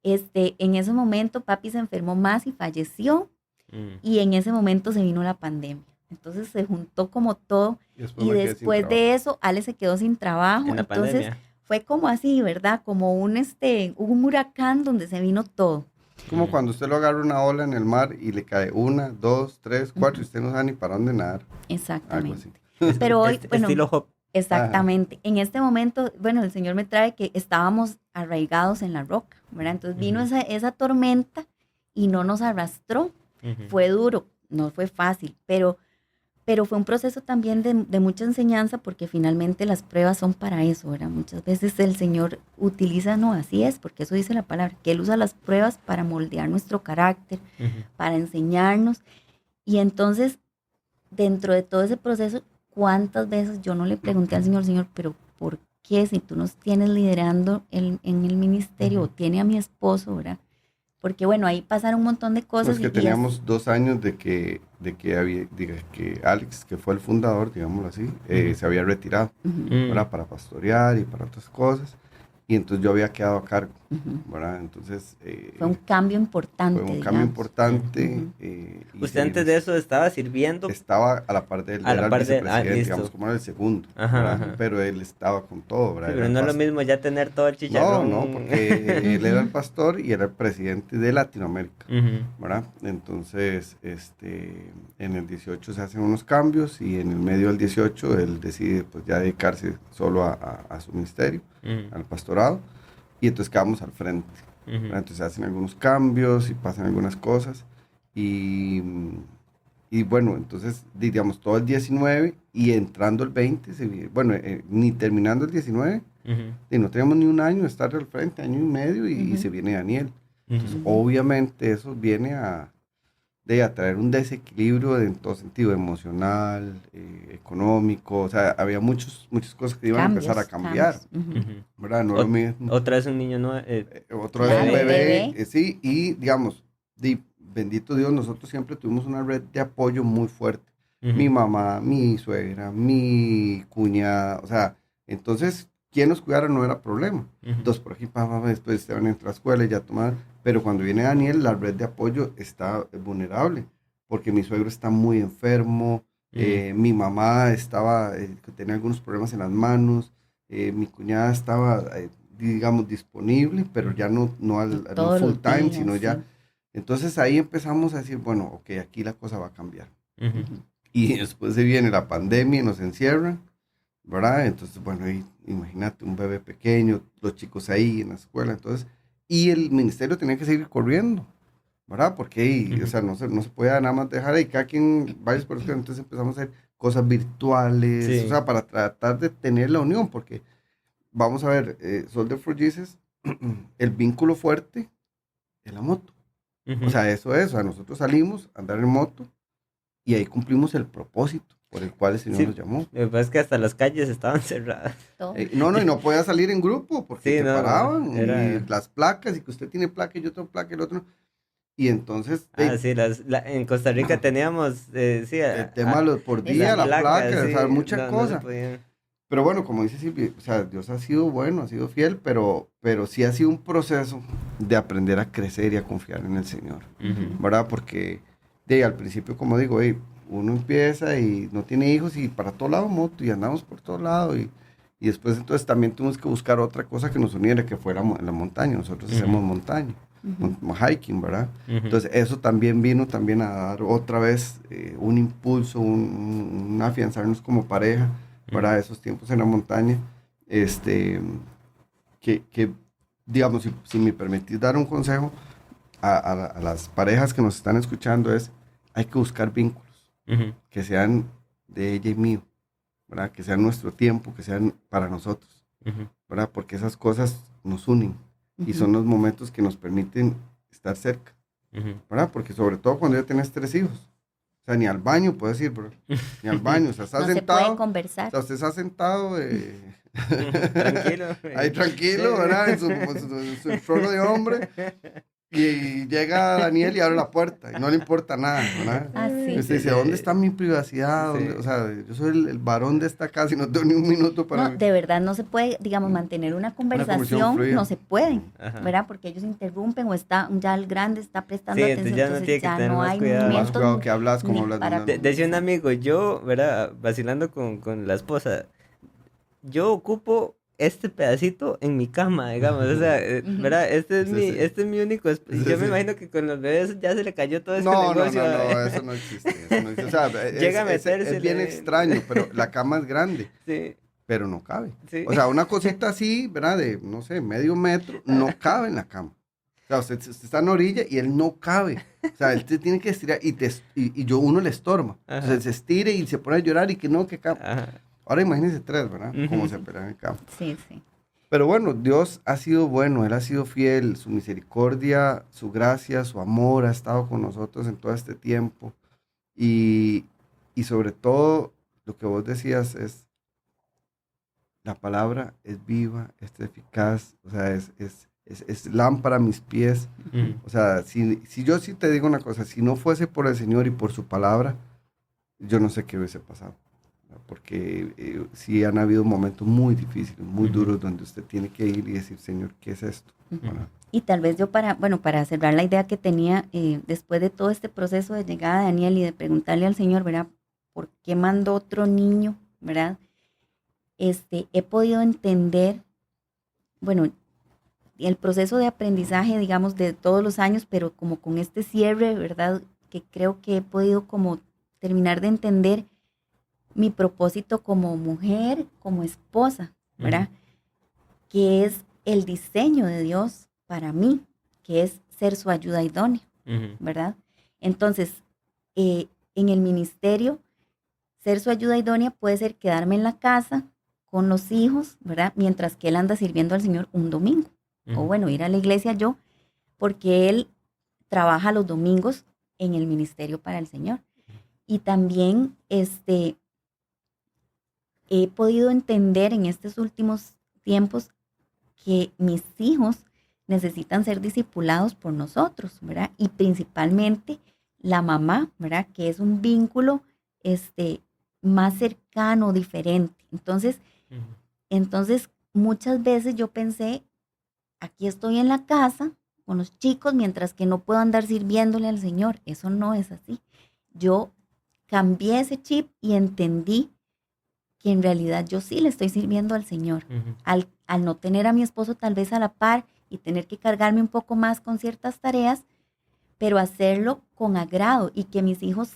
En ese momento papi se enfermó más y falleció Mm. y en ese momento se vino la pandemia. Entonces se juntó como todo Y después y me quedé sin después trabajo. de eso Ale se quedó sin trabajo. En la Entonces pandemia. fue como así, ¿verdad? Como un huracán donde se vino todo. Como Mm. cuando usted lo agarra una ola en el mar y le cae una, dos, tres, cuatro, y Ujú, usted no sabe ni para dónde nadar. Algo así. exactamente. Pero hoy, bueno, Estilo Hop. Ajá. exactamente. En este momento, bueno, el Señor me trae que estábamos arraigados en la roca, ¿verdad? Entonces vino Ujú, esa tormenta y no nos arrastró. ujú, Fue duro, no fue fácil, pero fue un proceso también de mucha enseñanza porque finalmente las pruebas son para eso, ¿verdad? Muchas veces el Señor utiliza, no, así es, porque eso dice la palabra, que Él usa las pruebas para moldear nuestro carácter, ujú, para enseñarnos. Y entonces dentro de todo ese proceso, ¿cuántas veces yo no le pregunté al Señor, Señor, pero por qué si tú nos tienes liderando en el ministerio o ujú, tiene a mi esposo, ¿verdad? Porque bueno, ahí pasaron un montón de No, cosas es que y es... teníamos 2 años de que Alex, que fue el fundador, digámoslo así, ujú, se había retirado, Ujú, mm, ¿verdad? Para pastorear y para otras cosas. y entonces yo había quedado a cargo, Ujú. ¿verdad? Entonces, Fue un cambio importante, fue un cambio digamos. importante. Ujú. Y ¿Usted antes de eso estaba sirviendo? estaba a la par de él, A la era el par de... Ah, vicepresidente, digamos, listo. como era el segundo, Ajá, ¿verdad? ajá. Pero él estaba con todo, Sí, ¿verdad? Era pero el no es lo pastor. mismo ya tener todo el No, chicharrón. no, porque él era el pastor y era el presidente de Latinoamérica, Ujú, ¿verdad? Entonces, en el 18 se hacen unos cambios y en el medio del 18 él decide pues ya dedicarse solo a su ministerio, ujú, al pastorado, y entonces quedamos al frente, ujú, ¿verdad? Entonces se hacen algunos cambios y pasan algunas cosas y, y bueno, entonces digamos todo el 19 y entrando el 20, bueno, ni terminando el 19, ujú, y no teníamos ni un año de estar al frente, año y medio, y Ujú. se viene Daniel. Entonces, ujú, Ujú. obviamente eso viene a traer un desequilibrio en todo sentido, emocional, económico, o sea, había muchas cosas que iban a empezar a cambiar, Cambios. Ujú. ujú. ¿verdad? No lo mismo. Otra vez un niño nuevo. Otra vez un Claro, Bebé. bebé, bebé. sí, y digamos, bendito Dios, nosotros siempre tuvimos una red de apoyo muy fuerte. Mi Ujú, mamá, mi suegra, mi cuñada, o sea, entonces, ¿quién nos cuidara no era problema? ujú, Entonces, por aquí, papá, después Esteban entra a la escuela y ya toma, pero cuando viene Daniel, la red de apoyo está vulnerable, porque mi suegro está muy enfermo, ujú, mi mamá tenía algunos problemas en las manos, mi cuñada estaba, digamos, disponible, pero ya no Todos full los time, días, sino sí. ya. Entonces ahí empezamos a decir, bueno, ok, aquí la cosa va a cambiar. ujú, Ujú. Y después se viene la pandemia y nos encierran, ¿verdad? Entonces, bueno, ahí, imagínate un bebé pequeño, los chicos ahí en la escuela, entonces, y el ministerio tenía que seguir corriendo, ¿verdad? Porque, o ujú. sea, no se podía nada más dejar ahí, cada quien, varios por eso, entonces empezamos a hacer cosas virtuales, o Sí. sea, para tratar de tener la unión, porque vamos a ver, Soldier for Jesus, el vínculo fuerte es la moto. O Ujú. sea, eso es, o sea, nosotros salimos a andar en moto y ahí cumplimos el propósito por el cual el Señor Sí, nos llamó. lo que pasa es que hasta las calles estaban cerradas. Todo. No, y no podía salir en grupo porque Sí, te no, paraban y era... las placas y que usted tiene placa y yo tengo placa y el otro. Y entonces, Ah, sí, en Costa Rica teníamos, sí, el tema de los por las día, la Exacto. placas, placa, o sea, sí, mucha no se cosa. podían. Pero bueno, como dice Silvia, o sea, Dios ha sido bueno, ha sido fiel, pero sí ha sido un proceso de aprender a crecer y a confiar en el Señor, Ujú, ¿verdad? Porque al principio, como digo, uno empieza y no tiene hijos y para todo lado moto y andamos por todo lado y después entonces también tuvimos que buscar otra cosa que nos uniera, que fuera la montaña. Nosotros hacemos ujú, montaña, Ujú. hiking, ¿verdad? ujú, Entonces eso también vino también a dar otra vez un impulso, un afianzarnos como pareja ujú, para esos tiempos en la montaña, este, que digamos, si me permitís dar un consejo a las parejas que nos están escuchando es, hay que buscar vínculos ujú, que sean de ella y mío, ¿verdad? Que sean nuestro tiempo, que sean para nosotros, ujú, ¿verdad? Porque esas cosas nos unen y Ujú. son los momentos que nos permiten estar cerca, ujú. ¿verdad? Porque sobre todo cuando ya tenés 3 hijos, o sea, ni al baño puedes ir, bro, ni al baño, o sea, estás No se puede sentado, o conversar. sea, usted está sentado Tranquilo. ahí Sí. tranquilo, ¿verdad? En su trono de hombre. Y llega Daniel y abre la puerta y no le importa nada, ¿verdad? Ah, Y sí. usted dice, ¿dónde está mi privacidad? O Sí. sea, yo soy el varón de esta casa y no tengo ni un minuto para No, de verdad no se puede, digamos, mantener una una conversación conversación, fluida. no se puede, Ajá. ¿verdad? Porque ellos interrumpen o está, ya el grande está Sí, prestando entonces atención, ya no entonces tiene que ya tener no más hay cuidado. Más momentos cuidado que hablas, como ni hablas. para Decía un conversar. amigo, yo, ¿verdad? Vacilando con la esposa, yo ocupo este pedacito en mi cama, digamos, o sea, Ujú. ¿verdad? Sí, sí. Este es mi único, y Sí, yo me sí. imagino que con los bebés ya se le cayó todo ese No, no, negocio. no, no, eso no existe, eso no existe. O sea, Llega a es bien metérsele. extraño, pero la cama es grande, Sí, pero no cabe. sí. O sea, una cosita así, ¿verdad? De, no sé, medio metro, no cabe en la cama. O sea, usted está en la orilla y él no cabe. O sea, él te tiene que estirar y uno le estorba. Entonces Ajá, él se estira y se pone a llorar y que no, que cama. ajá. Ahora imagínense 3, ¿verdad? Cómo se Ujú, pelean en cama. Sí, sí. Pero bueno, Dios ha sido bueno, Él ha sido fiel, su misericordia, su gracia, su amor ha estado con nosotros en todo este tiempo. Y, y sobre todo, lo que vos decías es, la palabra es viva, es eficaz, o sea, es lámpara a mis pies. ujú, O sea, si yo sí te digo una cosa, si no fuese por el Señor y por su palabra, yo no sé qué hubiese pasado, ¿verdad? Porque sí han habido momentos muy difíciles, muy duros, donde usted tiene que ir y decir, Señor, ¿qué es esto? ¿verdad? Y tal vez yo para cerrar la idea que tenía, después de todo este proceso de llegada de Daniel y de preguntarle al Señor, ¿verdad? ¿Por qué mandó otro niño? ¿Verdad? He podido entender, bueno, el proceso de aprendizaje, digamos, de todos los años, pero como con este cierre, ¿verdad? Que creo que he podido como terminar de entender mi propósito como mujer, como esposa, ¿verdad? Que es el diseño de Dios para mí, que es ser su ayuda idónea, ¿verdad? Entonces, en el ministerio, ser su ayuda idónea puede ser quedarme en la casa con los hijos, ¿verdad? Mientras que él anda sirviendo al Señor un domingo. O bueno, ir a la iglesia yo, porque él trabaja los domingos en el ministerio para el Señor. Y también he podido entender en estos últimos tiempos que mis hijos necesitan ser discipulados por nosotros, ¿verdad? Y principalmente la mamá, ¿verdad? Que es un vínculo más cercano, diferente. Entonces, muchas veces yo pensé, aquí estoy en la casa con los chicos mientras que no puedo andar sirviéndole al Señor. Eso no es así. Yo cambié ese chip y entendí que en realidad yo sí le estoy sirviendo al Señor. Al no tener a mi esposo tal vez a la par y tener que cargarme un poco más con ciertas tareas, pero hacerlo con agrado y que mis hijos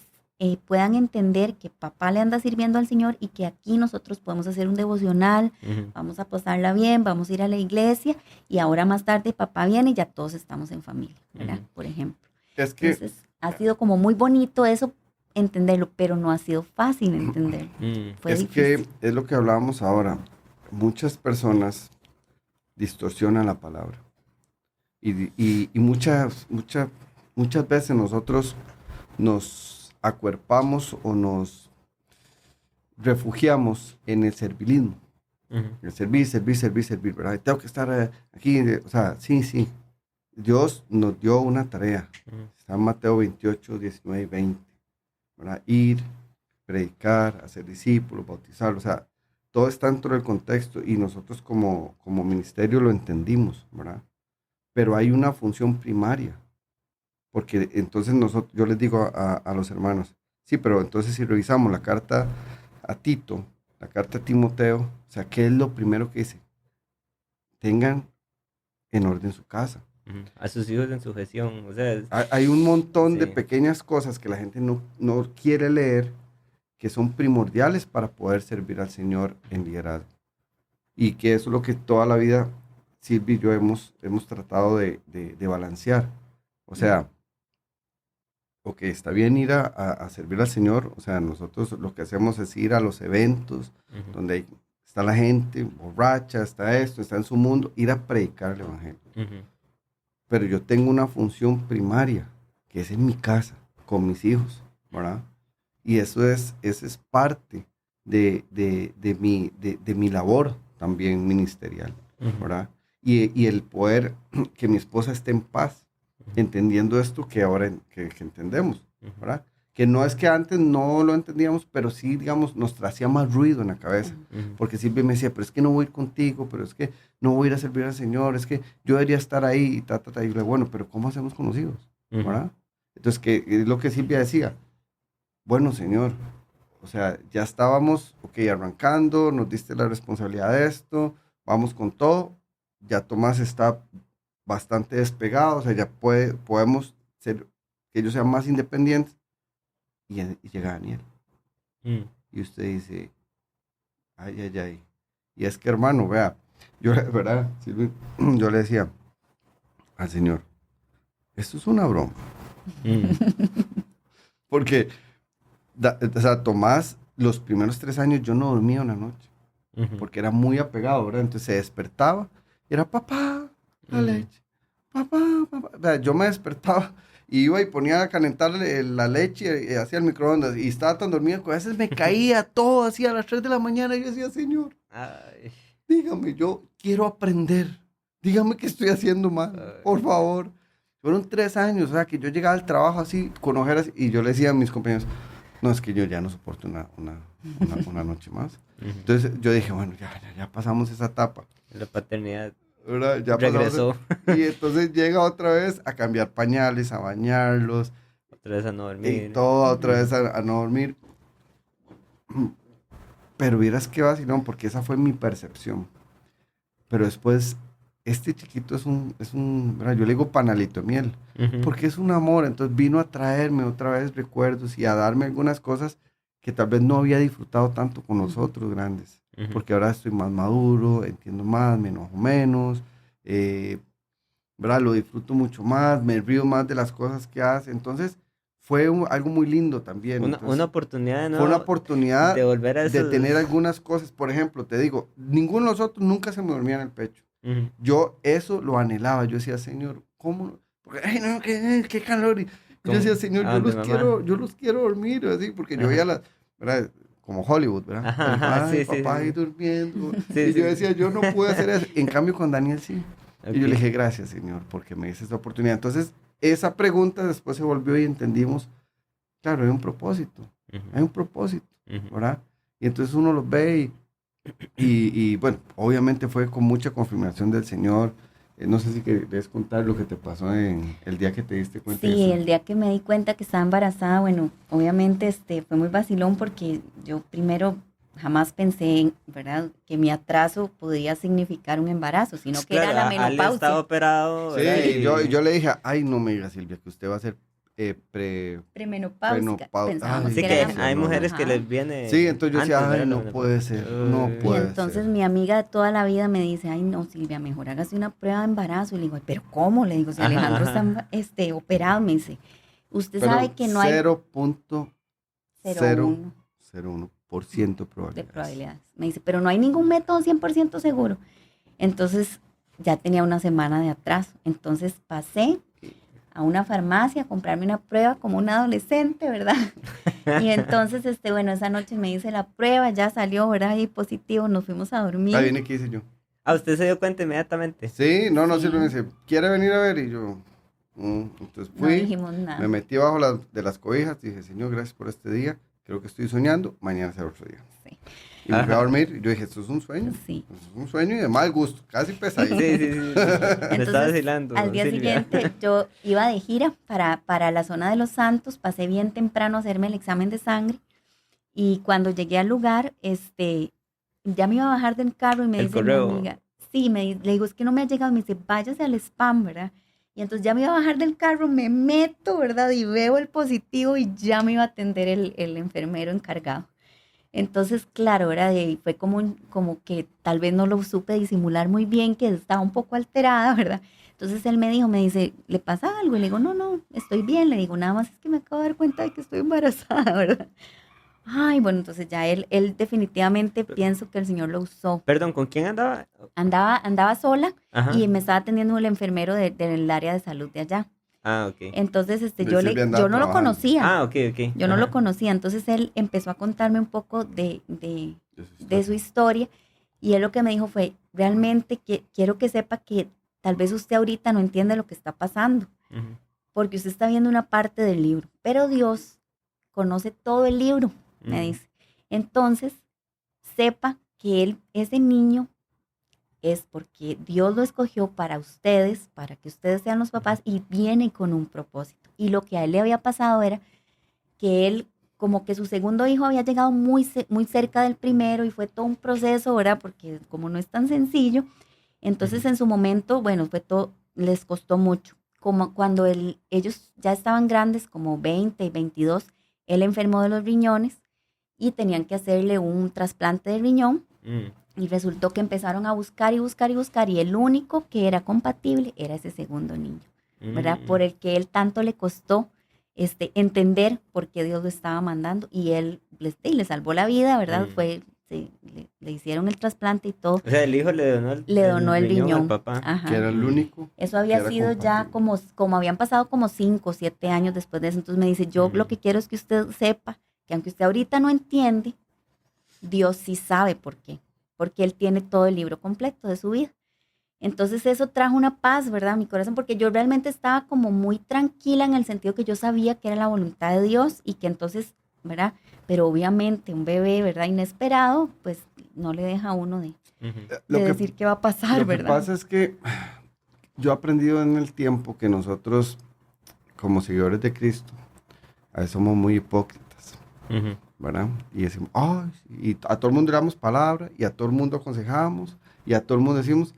puedan entender que papá le anda sirviendo al Señor y que aquí nosotros podemos hacer un devocional, vamos a pasarla bien, vamos a ir a la iglesia y ahora más tarde papá viene y ya todos estamos en familia, ¿verdad? Por ejemplo. Es que, entonces ha sido como muy bonito eso, entenderlo, pero no ha sido fácil entenderlo. Fue es difícil. que es lo que hablábamos ahora. Muchas personas distorsionan la palabra. Y muchas veces nosotros nos acuerpamos o nos refugiamos en el servilismo. El servir, ¿verdad? Tengo que estar aquí, o sea, sí. Dios nos dio una tarea. Está en Mateo 28, 19 y 20. ¿Verdad? Ir, predicar, hacer discípulos, bautizar, o sea, todo está dentro del contexto y nosotros como ministerio lo entendimos, ¿verdad? Pero hay una función primaria, porque entonces yo les digo a los hermanos, sí, pero entonces si revisamos la carta a Tito, la carta a Timoteo, o sea, ¿qué es lo primero que dice? Tengan en orden su casa. A sus hijos en sujeción, o sea... Hay un montón de pequeñas cosas que la gente no quiere leer, que son primordiales para poder servir al Señor en liderazgo. Y que eso es lo que toda la vida Silvia y yo hemos tratado de balancear. O sea, ok, está bien ir a servir al Señor, o sea, nosotros lo que hacemos es ir a los eventos donde está la gente borracha, está esto, está en su mundo, ir a predicar el Evangelio. Pero yo tengo una función primaria, que es en mi casa, con mis hijos, ¿verdad? Y eso es parte de mi labor también ministerial, ¿verdad? Y el poder que mi esposa esté en paz, entendiendo esto que ahora que entendemos, ¿verdad? Que no es que antes no lo entendíamos, pero sí, digamos, nos hacía más ruido en la cabeza. Porque siempre me decía, pero es que no voy a ir contigo, pero es que no voy a ir a servir al Señor, es que yo debería estar ahí, y ta. Y yo le digo, bueno, pero ¿cómo hacemos con los hijos? ¿Verdad? Entonces, que es lo que Silvia decía. Bueno, Señor, o sea, ya estábamos, ok, arrancando, nos diste la responsabilidad de esto, vamos con todo, ya Tomás está bastante despegado, o sea, ya podemos ser, que ellos sean más independientes, y llega Daniel. Y usted dice, ay. Y es que, hermano, vea, yo, ¿verdad? Silvia, yo le decía al Señor, esto es una broma. Porque, o sea, Tomás, los primeros 3 años yo no dormía una noche, porque era muy apegado, ¿verdad? Entonces se despertaba y era, papá, la leche, papá. O sea, yo me despertaba y iba y ponía a calentar la leche y hacía el microondas y estaba tan dormido que a veces me caía todo así a las 3 de la mañana y yo decía, Señor, dígame, yo quiero aprender, dígame qué estoy haciendo mal, por favor. Fueron 3 años, o sea, que yo llegaba al trabajo así, con ojeras, y yo le decía a mis compañeros, no, es que yo ya no soporto una noche más. Entonces yo dije, bueno, ya pasamos esa etapa. La paternidad ¿Verdad? Ya regresó. Y entonces llega otra vez a cambiar pañales, a bañarlos. Otra vez a no Y dormir. todo otra vez a no dormir. Pero vieras qué vacilón, porque esa fue mi percepción. Pero después, este chiquito ¿verdad? Yo le digo panalito de miel, porque es un amor. Entonces vino a traerme otra vez recuerdos y a darme algunas cosas que tal vez no había disfrutado tanto con nosotros grandes. Porque ahora estoy más maduro, entiendo más, me enojo menos, ¿verdad? Lo disfruto mucho más, me río más de las cosas que hace. Entonces, fue algo muy lindo también. Una oportunidad, ¿no? Fue una oportunidad de volver a de tener algunas cosas. Por ejemplo, te digo, ninguno de nosotros nunca se me dormía en el pecho. Yo eso lo anhelaba. Yo decía, Señor, ¿cómo? Porque, ay, no, qué calor. Y yo decía, Señor, yo los quiero dormir, así, porque yo veía ¿verdad? Como Hollywood, ¿verdad? Ay, papá ahí durmiendo. Y yo decía, yo no puedo hacer eso. En cambio, con Daniel sí. Okay. Y yo le dije, gracias, Señor, porque me dice esta oportunidad. Entonces, esa pregunta después se volvió y entendimos, claro, hay un propósito, ¿verdad? Y entonces uno los ve y bueno, obviamente fue con mucha confirmación del Señor. No sé si querés contar lo que te pasó en el día que te diste cuenta. Sí, el día que me di cuenta que estaba embarazada, bueno, obviamente fue muy vacilón porque yo primero jamás pensé, ¿verdad?, que mi atraso podía significar un embarazo, sino que claro, era la menopausia. Ale estaba operado. Sí, y yo le dije, ay, no me digas, Silvia, que usted va a ser premenopáusica. Así que hay mujeres que les viene. Sí, entonces yo decía, ay, no puede ser, no puede ser. Y entonces mi amiga de toda la vida me dice, ay, no, Silvia, mejor hágase una prueba de embarazo. Y le digo, ¿pero cómo? Le digo, si Alejandro está operado, me dice, usted sabe que no hay 0.001% de probabilidades. Me dice, pero no hay ningún método 100% seguro. Entonces ya tenía una semana de atraso. Entonces pasé a una farmacia a comprarme una prueba como una adolescente, ¿verdad? Y entonces, bueno, esa noche me hice la prueba, ya salió, ¿verdad? Y positivo, nos fuimos a dormir. Ahí viene que hice yo. ¿A usted se dio cuenta inmediatamente? Sí, no, Silvia me dice, ¿quiere venir a ver? Y yo, entonces fui, no dijimos nada. Me metí abajo de las cobijas, dije, Señor, gracias por este día, creo que estoy soñando, mañana será otro día. Sí. Y me fui a dormir, y yo dije, esto es un sueño. Sí. Esto es un sueño y de mal gusto, casi pesadito. Sí. Me estaba vacilando. Al día siguiente, yo iba de gira para la zona de Los Santos, pasé bien temprano a hacerme el examen de sangre, y cuando llegué al lugar, ya me iba a bajar del carro y me dice mi amiga, sí, le digo, es que no me ha llegado, me dice, váyase al spam, ¿verdad? Y entonces ya me iba a bajar del carro, me meto, ¿verdad? Y veo el positivo y ya me iba a atender el enfermero encargado. Entonces, claro, fue como que tal vez no lo supe disimular muy bien, que estaba un poco alterada, ¿verdad? Entonces él me dice, ¿le pasa algo? Y le digo, no, estoy bien. Le digo, nada más es que me acabo de dar cuenta de que estoy embarazada, ¿verdad? Ay, bueno, entonces ya él definitivamente pienso que el Señor lo usó. Perdón, ¿con quién andaba? Andaba sola. Ajá. Y me estaba atendiendo el enfermero del área de salud de allá. Ah, ok. Entonces, yo no lo conocía. Ah, ok. Yo no lo conocía. Entonces, él empezó a contarme un poco de su historia. Y él lo que me dijo fue, realmente quiero que sepa que tal vez usted ahorita no entiende lo que está pasando. Porque usted está viendo una parte del libro. Pero Dios conoce todo el libro, me dice. Entonces, sepa que ese niño es porque Dios lo escogió para ustedes, para que ustedes sean los papás, y viene con un propósito. Y lo que a él le había pasado era que él, como que su segundo hijo había llegado muy cerca del primero, y fue todo un proceso, ¿verdad? Porque como no es tan sencillo, entonces en su momento, bueno, les costó mucho. Como cuando ellos ya estaban grandes, como 20 y 22, él enfermó de los riñones y tenían que hacerle un trasplante de riñón. Y resultó que empezaron a buscar y el único que era compatible era ese segundo niño, ¿verdad? Por el que él tanto le costó entender por qué Dios lo estaba mandando, y él le salvó la vida, ¿verdad? Le hicieron el trasplante y todo. O sea, el hijo le donó el riñón al papá, ajá, que era el único. Eso había sido ya como habían pasado como 5 o 7 años después de eso. Entonces me dice, yo lo que quiero es que usted sepa que aunque usted ahorita no entiende, Dios sí sabe por qué. Porque él tiene todo el libro completo de su vida. Entonces eso trajo una paz, ¿verdad?, a mi corazón, porque yo realmente estaba como muy tranquila en el sentido que yo sabía que era la voluntad de Dios, y que entonces ¿verdad? Pero obviamente un bebé, ¿verdad? Inesperado, pues no le deja a uno de, Lo de que, decir qué va a pasar, lo que ¿verdad? pasa es que yo he aprendido en el tiempo que nosotros, como seguidores de Cristo, a veces somos muy hipócritas, Ujú. ¿verdad? Y decimos, ay, y a todo el mundo le damos palabra, y a todo el mundo aconsejamos, y a todo el mundo decimos,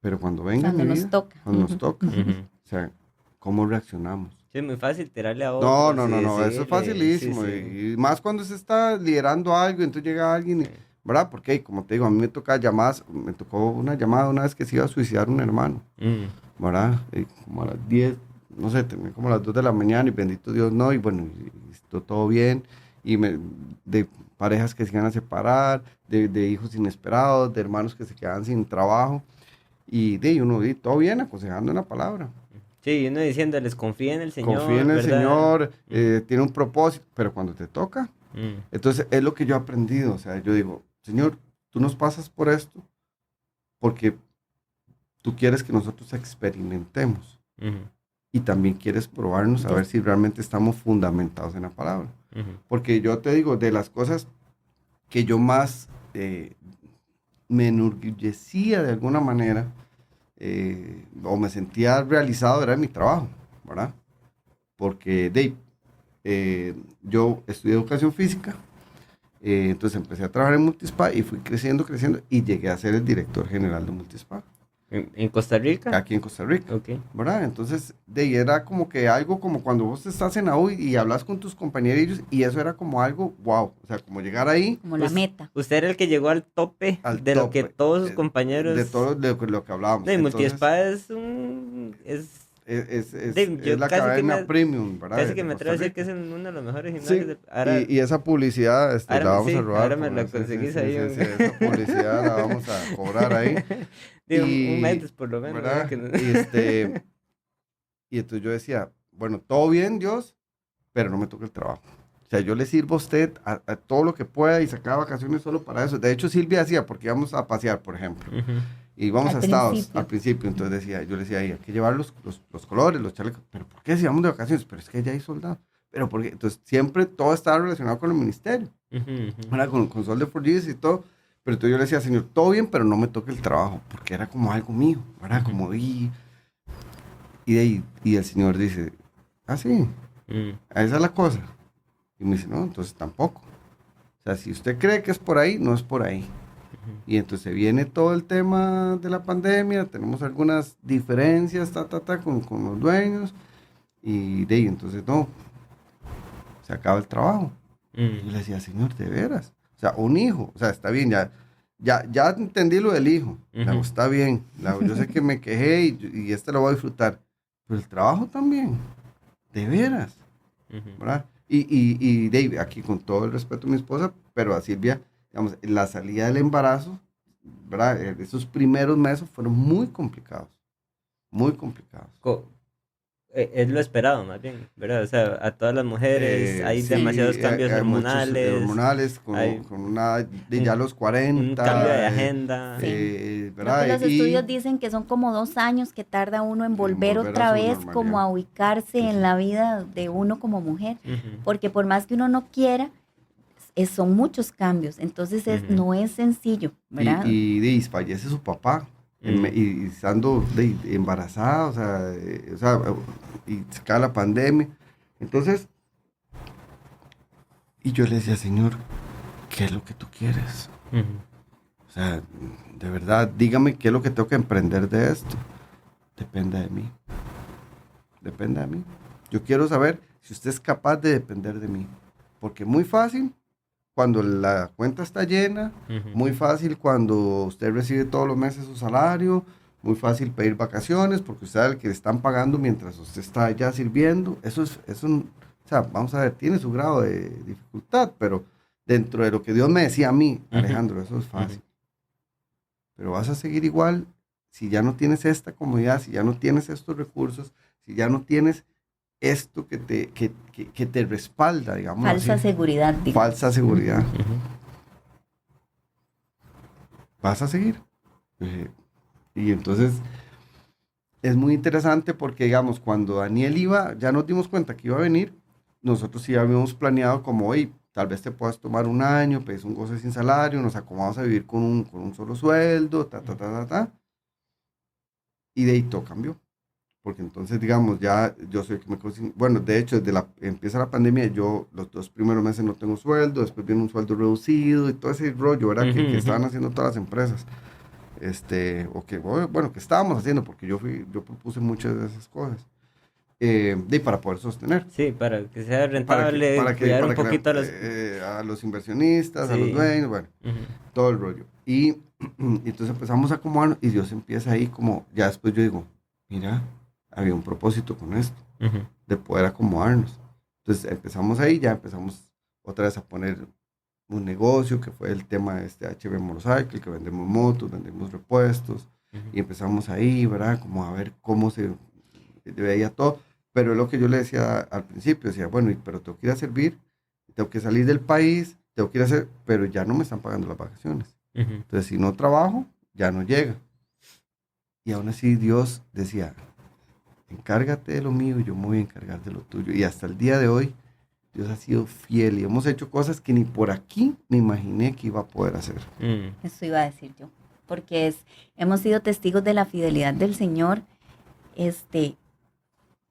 pero cuando venga Cuando mi nos vida, toca. cuando nos Ujú. toca, Ujú. o sea, ¿cómo reaccionamos? Sí, es muy fácil tirarle a No, otros no, y no, no, eso es decirle, sí, facilísimo. sí. Y más cuando se está liderando algo, y entonces llega alguien, Sí. ¿verdad? Porque, como te digo, a mí me toca llamadas, me tocó una llamada una vez que se iba a suicidar un hermano, Mm. ¿verdad? Y como a las 10, no sé, terminé como a las 2 de la mañana y bendito Dios, no, y bueno, y estuvo todo bien, de parejas que se iban a separar, de hijos inesperados, de hermanos que se quedaban sin trabajo, y de uno, y todo bien, aconsejando en la palabra. Sí, uno diciéndoles, confía en el Confía Señor, en el ¿verdad? Señor, tiene un propósito, pero cuando te toca, Mm. entonces es lo que yo he aprendido, o sea, yo digo, Señor, tú nos pasas por esto porque tú quieres que nosotros experimentemos Ujú. y también quieres probarnos a Yo- ver si realmente estamos fundamentados en la palabra. Ujú. Porque yo te digo, de las cosas que yo más me enorgullecía de alguna manera, o me sentía realizado, era en mi trabajo, ¿verdad? Porque yo estudié educación física, entonces empecé a trabajar en Multispa y fui creciendo, creciendo y llegué a ser el director general de Multispa, ¿En Costa Rica? aquí en Costa Rica, Ok. ¿verdad? Entonces, de ahí era como que algo como cuando vos estás en la U y hablas con tus compañeros y eso era como algo, wow, o sea, como llegar ahí como la Us- meta. Usted era el que llegó al tope al de lo que tope todos sus de compañeros... todo lo que hablábamos. No, y Entonces, Multiespa es un... es Yo la academia premium, ¿verdad? casi que De me atrevo Costa a decir que Rica. es uno de los mejores gimnasios Sí, ahora, y esa publicidad la vamos a sí, robar. ahora me la Sí, sí, conseguís sí, ahí sí, sí, esa publicidad la vamos a cobrar ahí. Digo, un Y, mes por lo menos, ¿verdad? ¿verdad? Y entonces yo decía, bueno, todo bien, Dios, pero no me toca el trabajo. O sea, yo le sirvo a usted a todo lo que pueda y sacaba vacaciones solo para eso. De hecho, Silvia hacía, porque íbamos a pasear, por ejemplo, Ujú. y íbamos Al a Estados al principio. principio. Entonces decía, yo le decía, ahí, hay que llevar los colores, los chalecos. ¿Pero por qué si vamos de vacaciones? Pero es que ya hay soldados. ¿Pero por qué? Entonces, siempre todo estaba relacionado con el ministerio, Ujú, ujú. ¿verdad? Con Sol de Forgis y todo. Pero entonces yo le decía, Señor, todo bien, pero no me toque el trabajo, porque era como algo mío, ¿verdad? Ujú. Como, y, de ahí, y el Señor dice, ah, sí, Mm. esa es la cosa. Y me dice, no, entonces tampoco. O sea, si usted cree que es por ahí, no es por ahí. Ujú. Y entonces viene todo el tema de la pandemia, tenemos algunas diferencias, con los dueños, y de ahí, entonces no, se acaba el trabajo. Y yo Mm. le decía, Señor, de veras. O sea, un hijo, o sea, está bien, ya entendí lo del hijo, Ujú. está bien, yo sé que me quejé y este lo voy a disfrutar, pero el trabajo también, de veras, Ujú. ¿verdad? Y Dave, aquí con todo el respeto a mi esposa, pero a Silvia, digamos, la salida del embarazo, ¿verdad? Esos primeros meses fueron muy complicados, muy complicados. Co- Es lo esperado, más bien, ¿verdad? O sea, a todas las mujeres hay Sí, demasiados cambios hay muchos hormonales, hormonales hay con una de ya un, los un cambio de 40, agenda. Sí. Creo ¿verdad? que los Y estudios dicen que son como 2 años que tarda uno en en volver volver a otra su vez como normalidad. a ubicarse Sí, en sí. la vida de uno como mujer. Ujú. Porque por más que uno no quiera, son muchos cambios. Entonces Ujú. no es sencillo, ¿verdad? Fallece su papá, Mm. y estando embarazada, o sea, y se cae la pandemia. Entonces, y yo le decía, Señor, ¿qué es lo que tú quieres? Ujú. O sea, de verdad, dígame qué es lo que tengo que emprender de esto. Depende de mí. Depende de mí. Yo quiero saber si usted es capaz de depender de mí. Porque muy fácil cuando la cuenta está llena, Ujú. muy fácil cuando usted recibe todos los meses su salario, muy fácil pedir vacaciones porque usted es el que le están pagando mientras usted está allá sirviendo. O sea, vamos a ver, tiene su grado de dificultad, pero dentro de lo que Dios me decía a mí, Ujú. Alejandro, eso es fácil. Pero vas a seguir igual si ya no tienes esta comodidad, si ya no tienes estos recursos, si ya no tienes esto que te respalda, digamos Falsa así. seguridad, digamos. Falsa seguridad. Ujú. Vas a seguir. Eh, y entonces es muy interesante porque, digamos, cuando Daniel iba, ya nos dimos cuenta que iba a venir, nosotros sí habíamos planeado como, oye, tal vez te puedas tomar un año, pedís un goce sin salario, nos acomodamos a vivir con un solo sueldo, y de ahí todo cambió. Porque entonces, digamos, ya yo soy el que me cocino. Bueno, de hecho, empieza la pandemia, yo los 2 primeros meses no tengo sueldo, después viene un sueldo reducido y todo ese rollo, ¿verdad? Ujú, Que ujú. estaban haciendo todas las empresas. O que, bueno, que estábamos haciendo, porque yo propuse muchas de esas cosas. Para poder sostener. Sí, para que sea Para que, rentable, para que, cuidar un para que poquito a los... a los inversionistas, a los Sí. dueños, bueno, Ujú, todo el rollo. Y entonces empezamos a acomodarnos y Dios empieza ahí como, ya después yo digo, mira, había un propósito con esto, ujú, de poder acomodarnos. Entonces empezamos ahí, ya empezamos otra vez a poner un negocio que fue el tema de este HB Motorcycle, que vendemos motos, vendemos repuestos, ujú. y empezamos ahí, ¿verdad? Como a ver cómo se veía todo. Pero es lo que yo le decía al principio, decía, bueno, pero tengo que ir a servir, tengo que salir del país, tengo que ir a hacer, pero ya no me están pagando las vacaciones. Ujú. Entonces, si no trabajo, ya no llega. Y aún así Dios decía, encárgate de lo mío, yo me voy a encargar de lo tuyo. Y hasta el día de hoy, Dios ha sido fiel y hemos hecho cosas que ni por aquí me imaginé que iba a poder hacer. Mm. Eso iba a decir yo, porque hemos sido testigos de la fidelidad del Señor,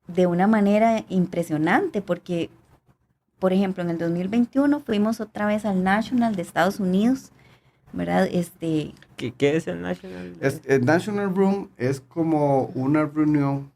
de una manera impresionante, porque, por ejemplo, en el 2021 fuimos otra vez al National de Estados Unidos, ¿verdad? ¿Qué es el National? El National Room es como una reunión,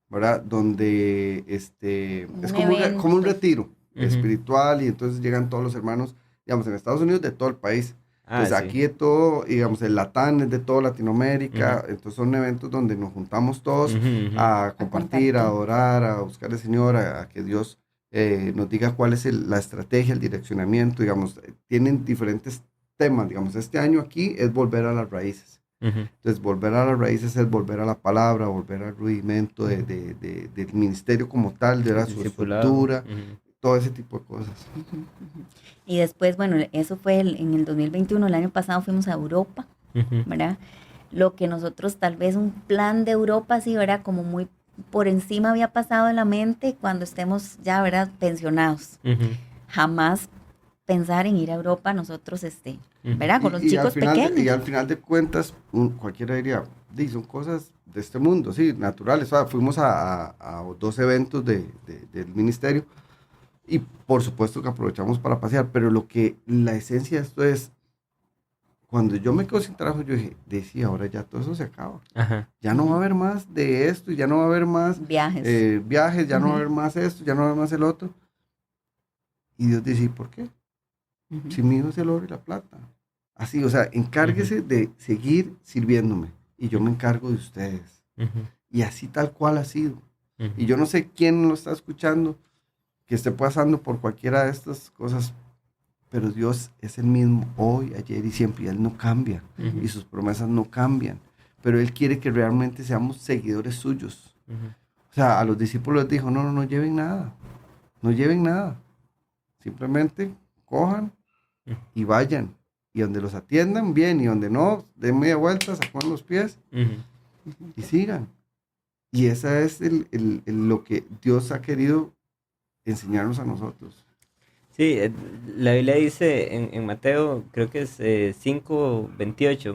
¿verdad? Donde es Un como un evento. retiro Ujú. espiritual y entonces llegan todos los hermanos, digamos, en Estados Unidos de todo el país. Ah, Entonces sí. aquí de todo, digamos, el Latán es de toda Latinoamérica, Ujú. entonces son eventos donde nos juntamos todos Ujú, ujú. a compartir, a compartir. adorar, a buscar al Señor, a que Dios nos diga cuál es la estrategia, el direccionamiento, digamos, tienen diferentes temas, digamos, este año aquí es volver a las raíces. Ujú. Entonces, volver a las raíces es volver a la palabra, volver al rudimento del ministerio como tal, de su Discipulado. estructura, Ujú. todo ese tipo de cosas. Ujú, ujú. Y después, bueno, eso fue en el 2021, el año pasado fuimos a Europa, Ujú. ¿verdad? Lo que nosotros tal vez un plan de Europa, sí, ¿verdad? Como muy por encima había pasado en la mente cuando estemos ya, ¿verdad? Pensionados. Ujú. Jamás pensar en ir a Europa nosotros, Ujú. ¿verdad? Con los Y al chicos final y pequeños. al final de cuentas, cualquiera diría, son cosas de este mundo, sí, naturales. O sea, fuimos a 2 eventos del ministerio y por supuesto que aprovechamos para pasear, pero la esencia de esto es, cuando yo me quedo sin trabajo, yo decía, ahora ya todo eso se acaba. Ajá. Ya no va a Ujú. haber más de esto, y ya no va a haber más Viajes. viajes, ya no va a Ujú, haber más esto, ya no va a haber más el otro. Y Dios dice, ¿y por qué? ujú. Si mi hijo es el oro y la plata. Así, o sea, Ujú. encárguese de seguir sirviéndome y yo me encargo de ustedes. Ujú. Y así tal cual ha sido. Y Ujú. yo no sé quién lo está escuchando, que esté pasando por cualquiera de estas cosas, pero Dios es el mismo hoy, ayer y siempre, y Él no cambia, Ujú. y sus promesas no cambian, pero Él quiere que realmente seamos seguidores suyos. Ujú. O sea, a los discípulos les dijo, no, no, no lleven nada, no lleven nada, simplemente cojan y vayan, y donde los atiendan, bien, y donde no, den media vuelta, sacudan los pies Ujú. y sigan. Y esa es lo que Dios ha querido enseñarnos a nosotros. Sí, la Biblia dice en Mateo, creo que es 5:28,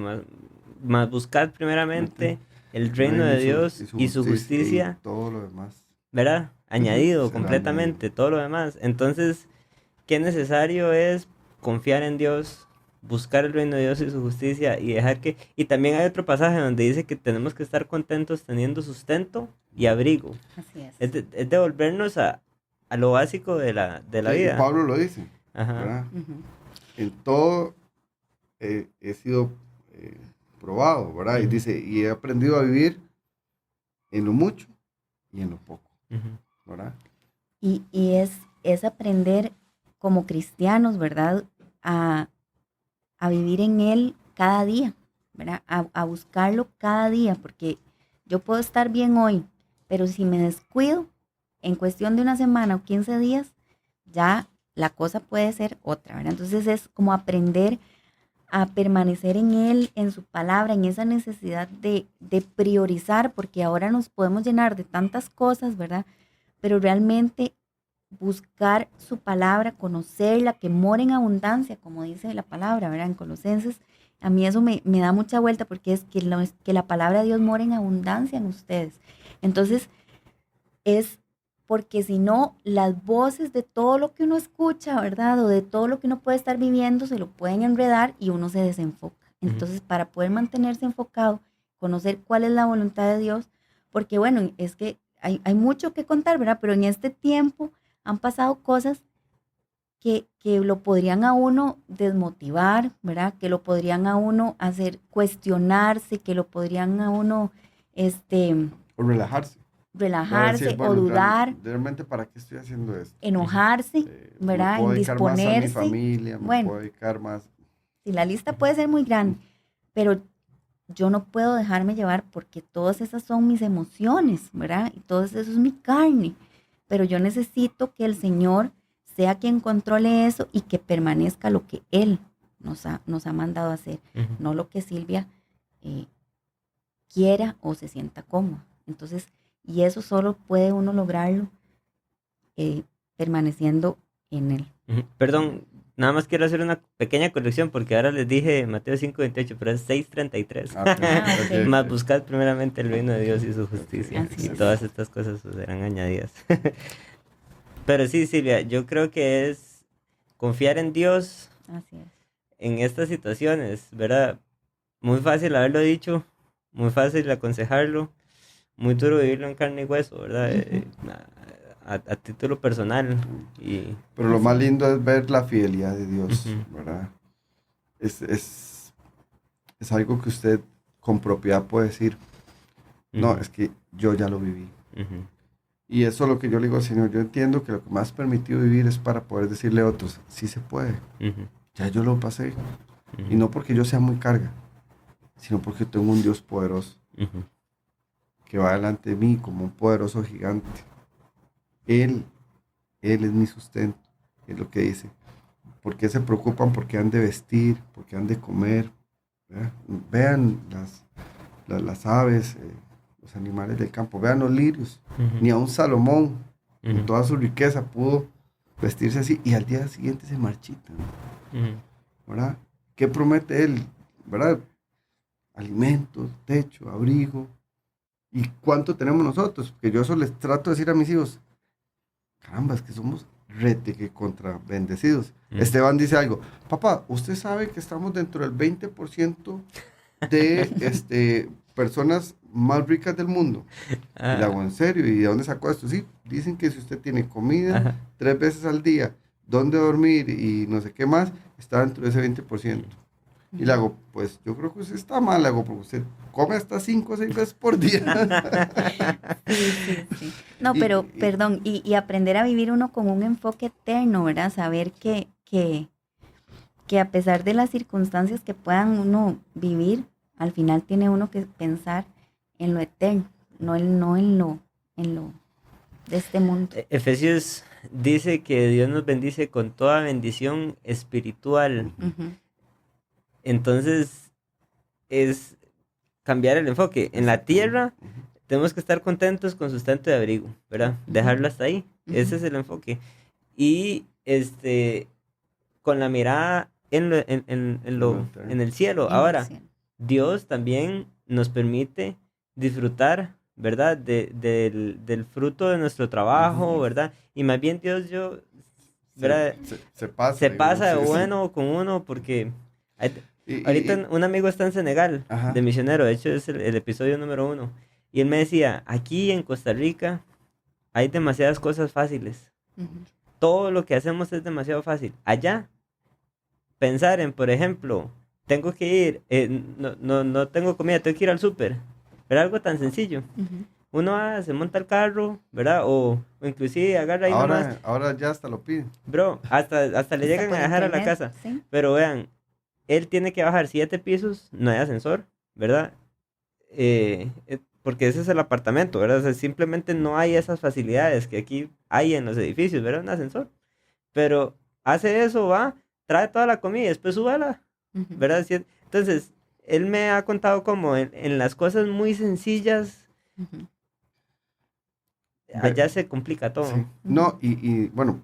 más buscad primeramente el reino Reino de Dios y su y su justicia y justicia, todo lo demás ¿verdad? Ujú. Añadido será añadido. completamente, todo lo demás. Entonces, qué necesario es confiar en Dios, buscar el reino de Dios y su justicia y dejar que... Y también hay otro pasaje donde dice que tenemos que estar contentos teniendo sustento y abrigo. Así es. Es devolvernos a lo básico de la Sí, y vida. Pablo lo dice, Ajá. ¿verdad? Ujú. En todo he sido probado, ¿verdad? Y Ujú, dice, y he aprendido a vivir en lo mucho y en lo poco, ujú, ¿verdad? Y es aprender como cristianos, ¿verdad? A, a vivir en Él cada día, ¿verdad? A buscarlo cada día, porque yo puedo estar bien hoy, pero si me descuido, en cuestión de una semana o 15 días, ya la cosa puede ser otra, ¿verdad? Entonces es como aprender a permanecer en Él, en su palabra, en esa necesidad de priorizar, porque ahora nos podemos llenar de tantas cosas, ¿verdad? Pero realmente buscar su palabra, conocerla, que mora en abundancia, como dice la palabra, ¿verdad? En Colosenses, a mí eso me da mucha vuelta porque es que la palabra de Dios mora en abundancia en ustedes. Entonces, es porque si no, las voces de todo lo que uno escucha, ¿verdad? O de todo lo que uno puede estar viviendo, se lo pueden enredar y uno se desenfoca. Entonces, para poder mantenerse enfocado, conocer cuál es la voluntad de Dios, porque bueno, es que hay mucho que contar, ¿verdad? Pero en este tiempo han pasado cosas que lo podrían a uno desmotivar, ¿verdad? Que lo podrían a uno hacer cuestionarse, que lo podrían a uno, O relajarse. Va a decir, relajarse o bueno, dudar, realmente ¿para qué estoy haciendo esto? enojarse, Me ¿verdad? puedo dedicar más a mi Indisponerse. familia, me Bueno, puedo dedicar más. si la lista puede ser muy grande, pero yo no puedo dejarme llevar porque todas esas son mis emociones, ¿verdad? Y todo eso es mi carne. Pero yo necesito que el Señor sea quien controle eso y que permanezca lo que Él nos ha mandado a hacer, Ujú. no lo que Silvia eh, quiera o se sienta cómoda. Entonces, y eso solo puede uno lograrlo permaneciendo en Él. Ujú. Perdón, nada más quiero hacer una pequeña corrección porque ahora les dije Mateo 5:28, pero es 6:33. Ah, ok, Ah, ok, ok. Más ok. buscad primeramente el reino de Dios y su justicia, Así y es. todas estas cosas os serán añadidas. Pero sí, Silvia, yo creo que es confiar en Dios Así es. en estas situaciones, ¿verdad? Muy fácil haberlo dicho, muy fácil aconsejarlo, muy duro vivirlo en carne y hueso, ¿verdad? A título personal. Y Pero lo Así más es. lindo es ver la fidelidad de Dios, ujú, ¿verdad? Es algo que usted con propiedad puede decir, no, ujú, es que yo ya lo viví. ujú, Y eso es lo que yo le digo al Señor. Yo entiendo que lo que me has permitido vivir es para poder decirle a otros, sí se puede, ujú, ya yo lo pasé. Y ujú, no porque yo sea muy carga, sino porque tengo un Dios poderoso ujú, que va delante de mí como un poderoso gigante. Él, Él es mi sustento, es lo que dice. ¿Por qué se preocupan? ¿Por qué han de vestir? ¿Por qué han de comer? ¿Verdad? Vean las aves, los animales del campo, vean los lirios. ujú, Ni a un Salomón, con ujú, toda su riqueza, pudo vestirse así y al día siguiente se marchitan, ujú, ¿verdad? ¿Qué promete él? ¿Verdad? Alimentos, techo, abrigo. ¿Y cuánto tenemos nosotros? Porque yo eso les trato de decir a mis hijos, caramba, es que somos rete que contra bendecidos. ujú. Esteban dice algo, papá, ¿usted sabe que estamos dentro del 20% de personas más ricas del mundo? Y le Ah, hago, ¿en serio? ¿Y de dónde sacó esto? Sí, dicen que si usted tiene comida ajá, 3 veces al día, dónde dormir y no sé qué más, está dentro de ese 20%. Y le hago, pues yo creo que usted está mal, le hago, porque usted come hasta 5 o 6 veces por día. Sí, sí, sí. No, y, pero y- perdón, y aprender a vivir uno con un enfoque eterno, ¿verdad? Saber que a pesar de las circunstancias que puedan uno vivir, al final tiene uno que pensar en lo eterno, no en lo de este mundo. Efesios dice que Dios nos bendice con toda bendición espiritual. Ujú, Entonces es cambiar el enfoque. En la Exactamente. tierra tenemos que estar contentos con sustento de abrigo, ¿verdad? ujú, Dejarlo hasta ahí. Ese ujú. es el enfoque. Y con la mirada En lo eterno. en el cielo. En el Ahora, cielo. Dios también nos permite disfrutar, ¿verdad? Del fruto de nuestro Así trabajo, es. ¿verdad? Y más bien Dios, Se, ¿verdad? se pasa, Se digamos, pasa de sí, sí. bueno con uno porque hay- Y, ahorita y- un amigo está en Senegal, de ajá. misionero, de hecho es el episodio número 1, y él me decía, aquí en Costa Rica hay demasiadas cosas fáciles, Ujú, todo lo que hacemos es demasiado fácil. Allá, pensar en, por ejemplo, tengo que ir, no tengo comida, tengo que ir al súper, pero algo tan sencillo. ujú. Uno se monta el carro, ¿verdad? O inclusive agarra ahí nomás. Ahora ya hasta lo piden. Bro, hasta le Está llegan por a dejar a la internet, casa. ¿sí? Pero vean, él tiene que bajar 7 pisos, no hay ascensor, ¿verdad? Porque ese es el apartamento, ¿verdad? O sea, simplemente no hay esas facilidades que aquí hay en los edificios, ¿verdad? Un ascensor. Pero hace eso, va, trae toda la comida y después súbala, Ujú, ¿verdad? Entonces, él me ha contado como en las cosas muy sencillas, ujú. allá se complica todo. Sí. No, y bueno,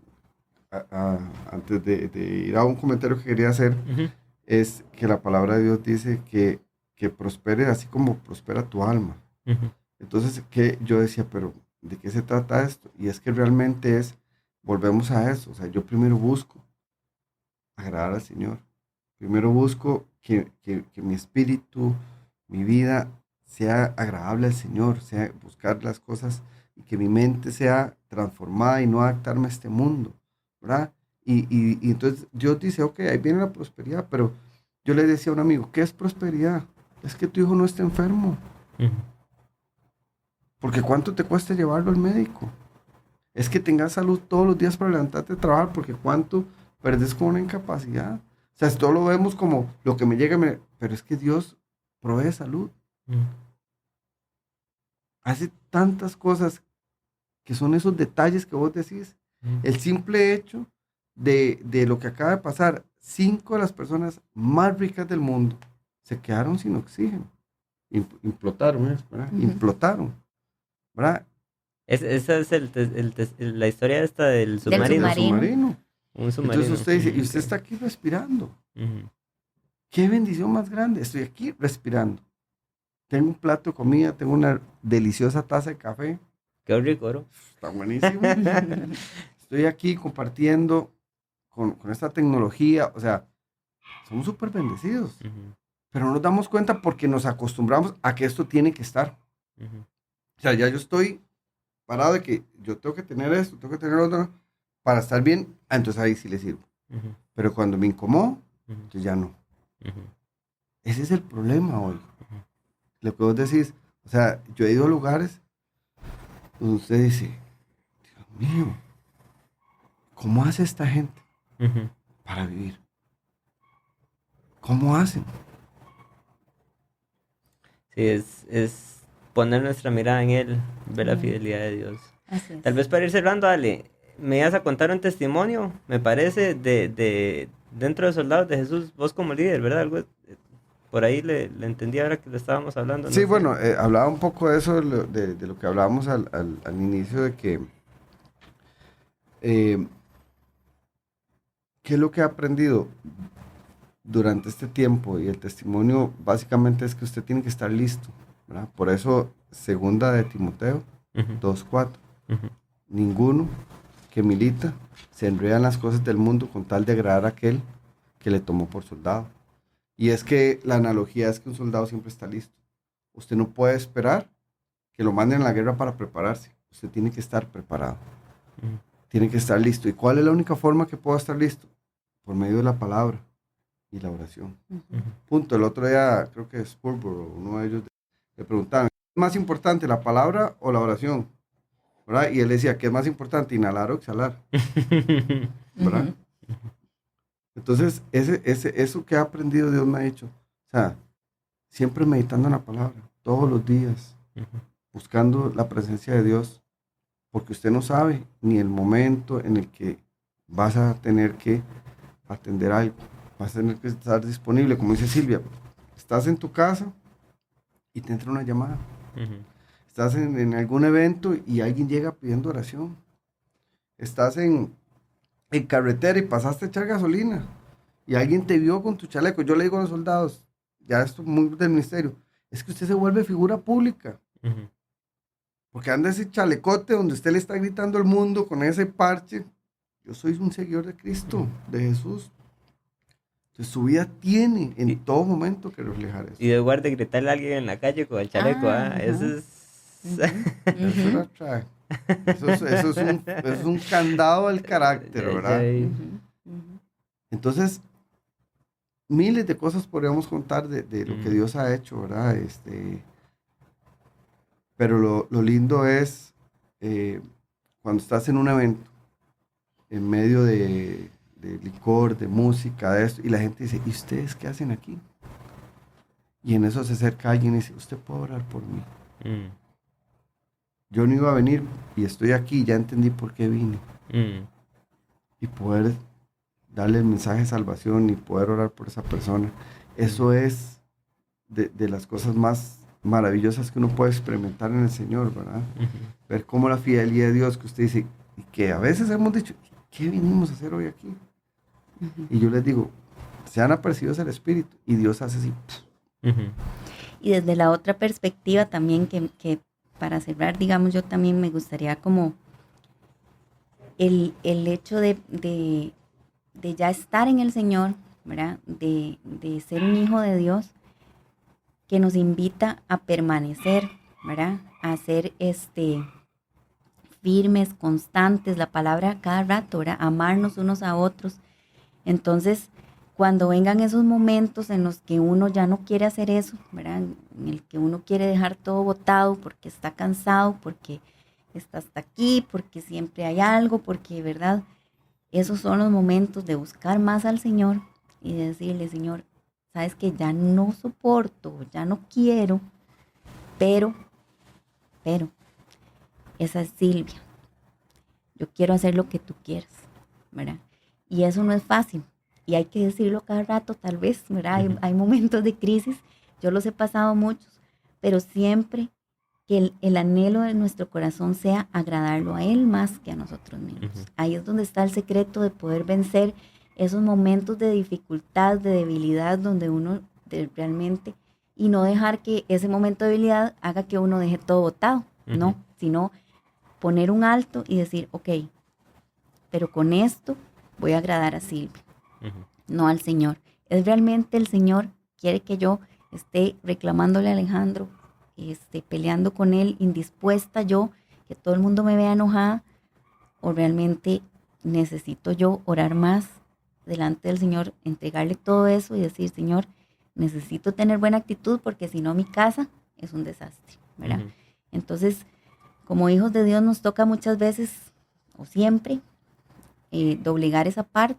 antes de ir a un comentario que quería hacer, Ujú, es que la palabra de Dios dice que prospere así como prospera tu alma. ujú, Entonces, que yo decía, pero ¿de qué se trata esto? Y es que realmente volvemos a eso. O sea, yo primero busco agradar al Señor. Primero busco que mi espíritu, mi vida sea agradable al Señor, sea buscar las cosas y que mi mente sea transformada y no adaptarme a este mundo, ¿verdad? Y entonces Dios dice, ok, ahí viene la prosperidad, pero yo le decía a un amigo, ¿qué es prosperidad? Es que tu hijo no esté enfermo, ujú, porque ¿cuánto te cuesta llevarlo al médico? Es que tengas salud todos los días para levantarte a trabajar, porque ¿cuánto perdes con una incapacidad? O sea, esto lo vemos como lo que me llega, pero es que Dios provee salud. ujú, Hace tantas cosas que son esos detalles que vos decís. ujú. El simple hecho de lo que acaba de pasar, 5 de las personas más ricas del mundo se quedaron sin oxígeno. Implotaron, ¿verdad? Ujú. Implotaron, ¿verdad? Esa es la historia esta del Del submarino. Del submarino. Un Entonces submarino. usted dice, y usted Ok. está aquí respirando. Ujú, Qué bendición más grande. Estoy aquí respirando. Tengo un plato de comida, tengo una deliciosa taza de café. qué rico, ¿no? Está buenísimo. Estoy aquí compartiendo con esta tecnología. O sea, somos súper bendecidos. Ujú, Pero no nos damos cuenta porque nos acostumbramos a que esto tiene que estar. ujú, O sea, ya yo estoy parado de que yo tengo que tener esto, tengo que tener otro para estar bien. Entonces ahí sí le sirvo. ujú, Pero cuando me incomodo, ujú, entonces ya no. ujú, Ese es el problema hoy. Lo que vos decís, o sea, yo he ido a lugares donde usted dice, Dios mío, ¿cómo hace esta gente ujú. para vivir? ¿Cómo hacen? Sí, es poner nuestra mirada en Él, ver la Ujú. fidelidad de Dios. Así es. Tal vez para ir cerrando, Ale, me ibas a contar un testimonio, me parece, de dentro de Soldados de Jesús, vos como líder, ¿verdad? Algo, por ahí le entendí ahora que lo estábamos hablando, Sí, no sé. bueno, hablaba un poco de eso, de lo que hablábamos al inicio, de que eh, qué es lo que he aprendido durante este tiempo y el testimonio básicamente es que usted tiene que estar listo, ¿verdad? Por eso, segunda de Timoteo Ujú, 2:4, ujú, ninguno que milita se enreda en las cosas del mundo con tal de agradar a aquel que le tomó por soldado. Y es que la analogía es que un soldado siempre está listo. Usted no puede esperar que lo manden a la guerra para prepararse. Usted tiene que estar preparado, ujú, tiene que estar listo. ¿Y cuál es la única forma que puedo estar listo? Por medio de la palabra y la oración. Ujú. ujú. Punto. El otro día, creo que Spurbo, uno de ellos, le preguntaban, ¿qué es más importante, la palabra o la oración? ¿Verdad? Y él decía, ¿qué es más importante, inhalar o exhalar? ¿Verdad? Ujú. Entonces, eso que ha aprendido Dios me ha dicho. O sea, siempre meditando en la palabra, todos los días, Ujú, buscando la presencia de Dios, porque usted no sabe ni el momento en el que vas a tener que atender algo, vas a tener que estar disponible, como dice Silvia, estás en tu casa y te entra una llamada, ujú, estás en algún evento y alguien llega pidiendo oración, estás en carretera y pasaste a echar gasolina y alguien te vio con tu chaleco. Yo le digo a los soldados, ya esto es muy del ministerio, es que usted se vuelve figura pública. ujú. Porque anda ese chalecote donde usted le está gritando al mundo con ese parche. Yo soy un seguidor de Cristo, de Jesús. Entonces su vida tiene Y, en todo momento que reflejar eso. y de lugar de gritarle a alguien en la calle con el chaleco, Ah, ¿ah? Eso ajá. es... Ujú, Eso ujú, la trae. Eso es un candado al carácter, Ya, ¿verdad? ya, ujú, ujú. Entonces, miles de cosas podríamos contar de lo que ujú, Dios ha hecho, ¿verdad? Pero lo lindo es cuando estás en un evento, en medio de licor, de música, de esto, y la gente dice, ¿y ustedes qué hacen aquí? Y en eso se acerca alguien y dice, ¿usted puede orar por mí? mm, Yo no iba a venir y estoy aquí, ya entendí por qué vine. mm, Y poder darle el mensaje de salvación y poder orar por esa persona, mm, eso es de las cosas más maravillosas que uno puede experimentar en el Señor, ¿verdad? Ujú. Ver cómo la fidelidad de Dios que usted dice, y que a veces hemos dicho, ¿qué vinimos a hacer hoy aquí? Ujú. Y yo les digo, sean apercibidos al Espíritu, y Dios hace así. Ujú. Y desde la otra perspectiva también, que para cerrar, digamos, yo también me gustaría como el hecho de ya estar en el Señor, ¿verdad? De ser un hijo de Dios, que nos invita a permanecer, ¿verdad? A ser firmes, constantes, la palabra cada rato, ¿verdad? Amarnos unos a otros. Entonces, cuando vengan esos momentos en los que uno ya no quiere hacer eso, ¿verdad? En el que uno quiere dejar todo botado porque está cansado, porque está hasta aquí, porque siempre hay algo, porque, ¿verdad? Esos son los momentos de buscar más al Señor y de decirle, Señor, sabes que ya no soporto, ya no quiero, pero, esa es Silvia. Yo quiero hacer lo que tú quieras, ¿verdad? Y eso no es fácil. Y hay que decirlo cada rato, tal vez, ¿verdad? Hay momentos de crisis, yo los he pasado muchos, pero siempre que el anhelo de nuestro corazón sea agradarlo a Él más que a nosotros mismos. Ujú. Ahí es donde está el secreto de poder vencer esos momentos de dificultad, de debilidad, donde uno realmente, y no dejar que ese momento de debilidad haga que uno deje todo botado, Ujú. no, sino poner un alto y decir, ok, pero con esto voy a agradar a Silvia, Ujú. no al Señor. Es realmente el Señor quiere que yo esté reclamándole a Alejandro, peleando con él, indispuesta yo, que todo el mundo me vea enojada, o realmente necesito yo orar más delante del Señor, entregarle todo eso y decir, Señor, necesito tener buena actitud porque si no mi casa es un desastre, ¿verdad? Ujú. Entonces, como hijos de Dios nos toca muchas veces o siempre doblegar esa parte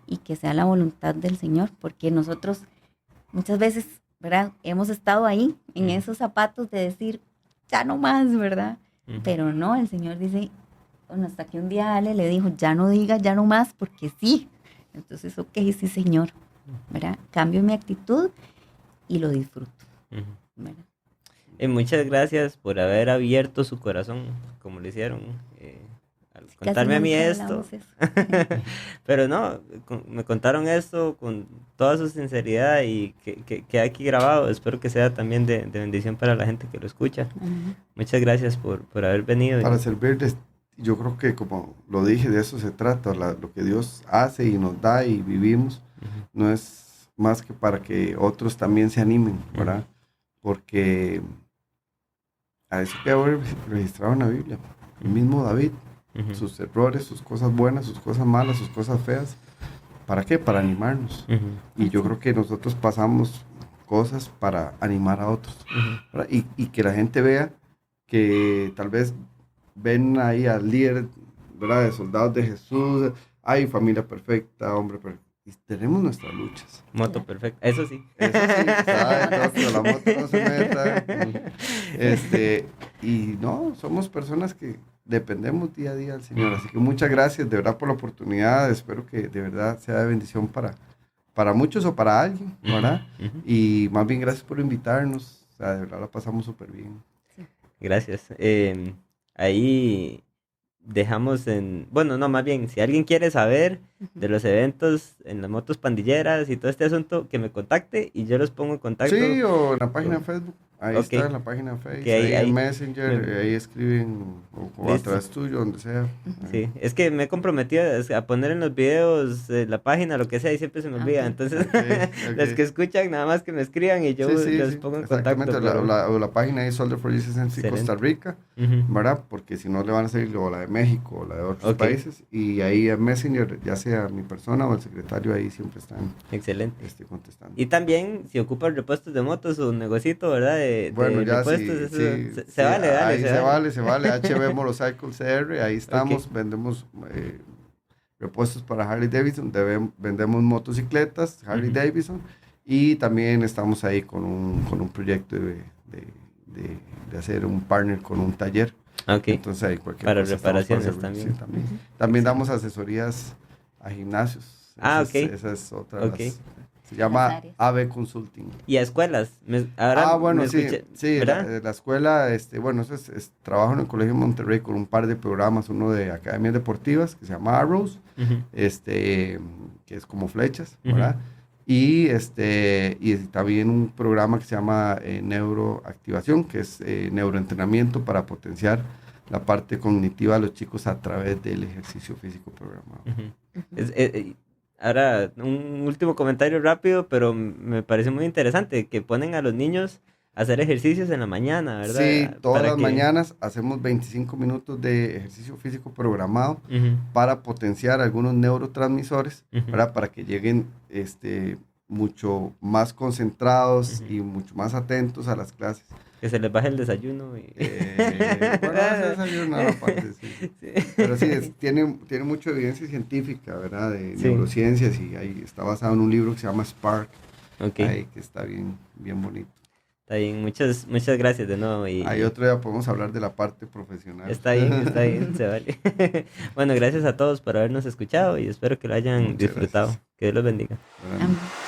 y que sea la voluntad del Señor, porque nosotros muchas veces, ¿verdad? Hemos estado ahí en Ujú. esos zapatos de decir, ya no más, ¿verdad? Ujú. Pero no, el Señor dice, bueno, hasta que un día Ale le dijo, ya no diga, ya no más, porque sí. Entonces, ok, sí, Señor, ¿verdad? Cambio mi actitud y lo disfruto, Ujú. ¿verdad? Muchas gracias por haber abierto su corazón, como lo hicieron, al Casi contarme a mí nunca esto. hablamos eso. Pero no, me contaron esto con toda su sinceridad y que queda aquí grabado. Espero que sea también de bendición para la gente que lo escucha. Ajá. Muchas gracias por haber venido. Para servirles, yo creo que como lo dije, de eso se trata, lo que Dios hace y nos da y vivimos, Ujú. no es más que para que otros también se animen, ¿verdad? Porque a eso quedó registrado en la Biblia. El mismo David, Ujú. sus errores, sus cosas buenas, sus cosas malas, sus cosas feas. ¿Para qué? Para animarnos. Ujú. Y yo Así. creo que nosotros pasamos cosas para animar a otros, Ujú. ¿verdad? Y que la gente vea que tal vez ven ahí al líder, ¿verdad? De soldados de Jesús, hay familia perfecta, hombre perfecto. Y tenemos nuestras luchas. Moto Claro. perfecta, eso sí. Eso sí, ¿sabes? La moto No, que la moto no se meta. Sí. Y no, somos personas que dependemos día a día del Señor. Así que muchas gracias de verdad por la oportunidad. Espero que de verdad sea de bendición para muchos o para alguien, ¿verdad? Ujú. Y más bien gracias por invitarnos. O sea, de verdad la pasamos súper bien. Sí. Gracias. Ahí dejamos bueno, no, más bien, si alguien quiere saber de los eventos en las motos pandilleras y todo este asunto, que me contacte y yo los pongo en contacto. Sí, o en la página de con- Facebook. Ahí Ok, está en la página de Facebook, que ahí, ahí en ahí, Messenger, me- ahí escriben o a listo. través tuyo, donde sea. Sí, es que me he comprometido a poner en los videos la página, lo que sea, y siempre se me olvida. Ok. Entonces, Ok, los que ok. escuchan, nada más que me escriban y yo Sí, sí, los sí, pongo en exactamente. contacto, pero O la página es Soldier for Jesus en Costa excelente. Rica, Ujú. ¿verdad? Porque si no le van a salir o la de México o la de otros Ok, países. Y ahí en Messenger, ya sea mi persona o el secretario, ahí siempre están excelente. contestando. Y también, si ocupan repuestos de motos o un negocito, ¿verdad? Bueno, De ya repuestos, sí, eso sí, se sí, vale, dale, ahí se vale. se vale. HB Motorcycle CR, ahí Ok. estamos, vendemos repuestos para Harley Davidson, vendemos motocicletas Harley Ujú. Davidson y también estamos ahí con un proyecto de hacer un partner con un taller. Ok, Entonces ahí cualquier para cosa estamos para reparaciones servir. Sí, también. también. Ujú. También Excelente. damos asesorías a gimnasios. Ah, ok, Esa es otra de ok. las... Se llama Las áreas. AB Consulting. Y a escuelas. Ahora Bueno, me sí, escuché, sí, ¿verdad? la escuela, bueno, eso trabajo en el Colegio Monterrey con un par de programas, uno de academias deportivas que se llama Arrows, Ujú, que es como flechas, Ujú. ¿verdad? Y también un programa que se llama Neuroactivación, que es neuroentrenamiento para potenciar la parte cognitiva de los chicos a través del ejercicio físico programado. ujú. Ujú. Ahora, un último comentario rápido, pero me parece muy interesante que ponen a los niños a hacer ejercicios en la mañana, Sí, ¿verdad? todas Para las que... mañanas hacemos 25 minutos de ejercicio físico programado Ujú, para potenciar algunos neurotransmisores, ujú, ¿verdad? Para que lleguen mucho más concentrados ujú. y mucho más atentos a las clases. Que se les baje el desayuno y... Bueno, ese desayuno aparte, sí. Sí. Pero sí, tiene mucha evidencia científica, ¿verdad? De Sí. neurociencias y ahí está basado en un libro que se llama Spark, Ok, ahí que está bien, bien bonito. está bien. Muchas gracias de nuevo. Ahí otro día podemos hablar de la parte profesional. Está bien, se vale. Bueno, gracias a todos por habernos escuchado y espero que lo hayan Muchas disfrutado. gracias. Que Dios los bendiga. Buenas noches. Amén.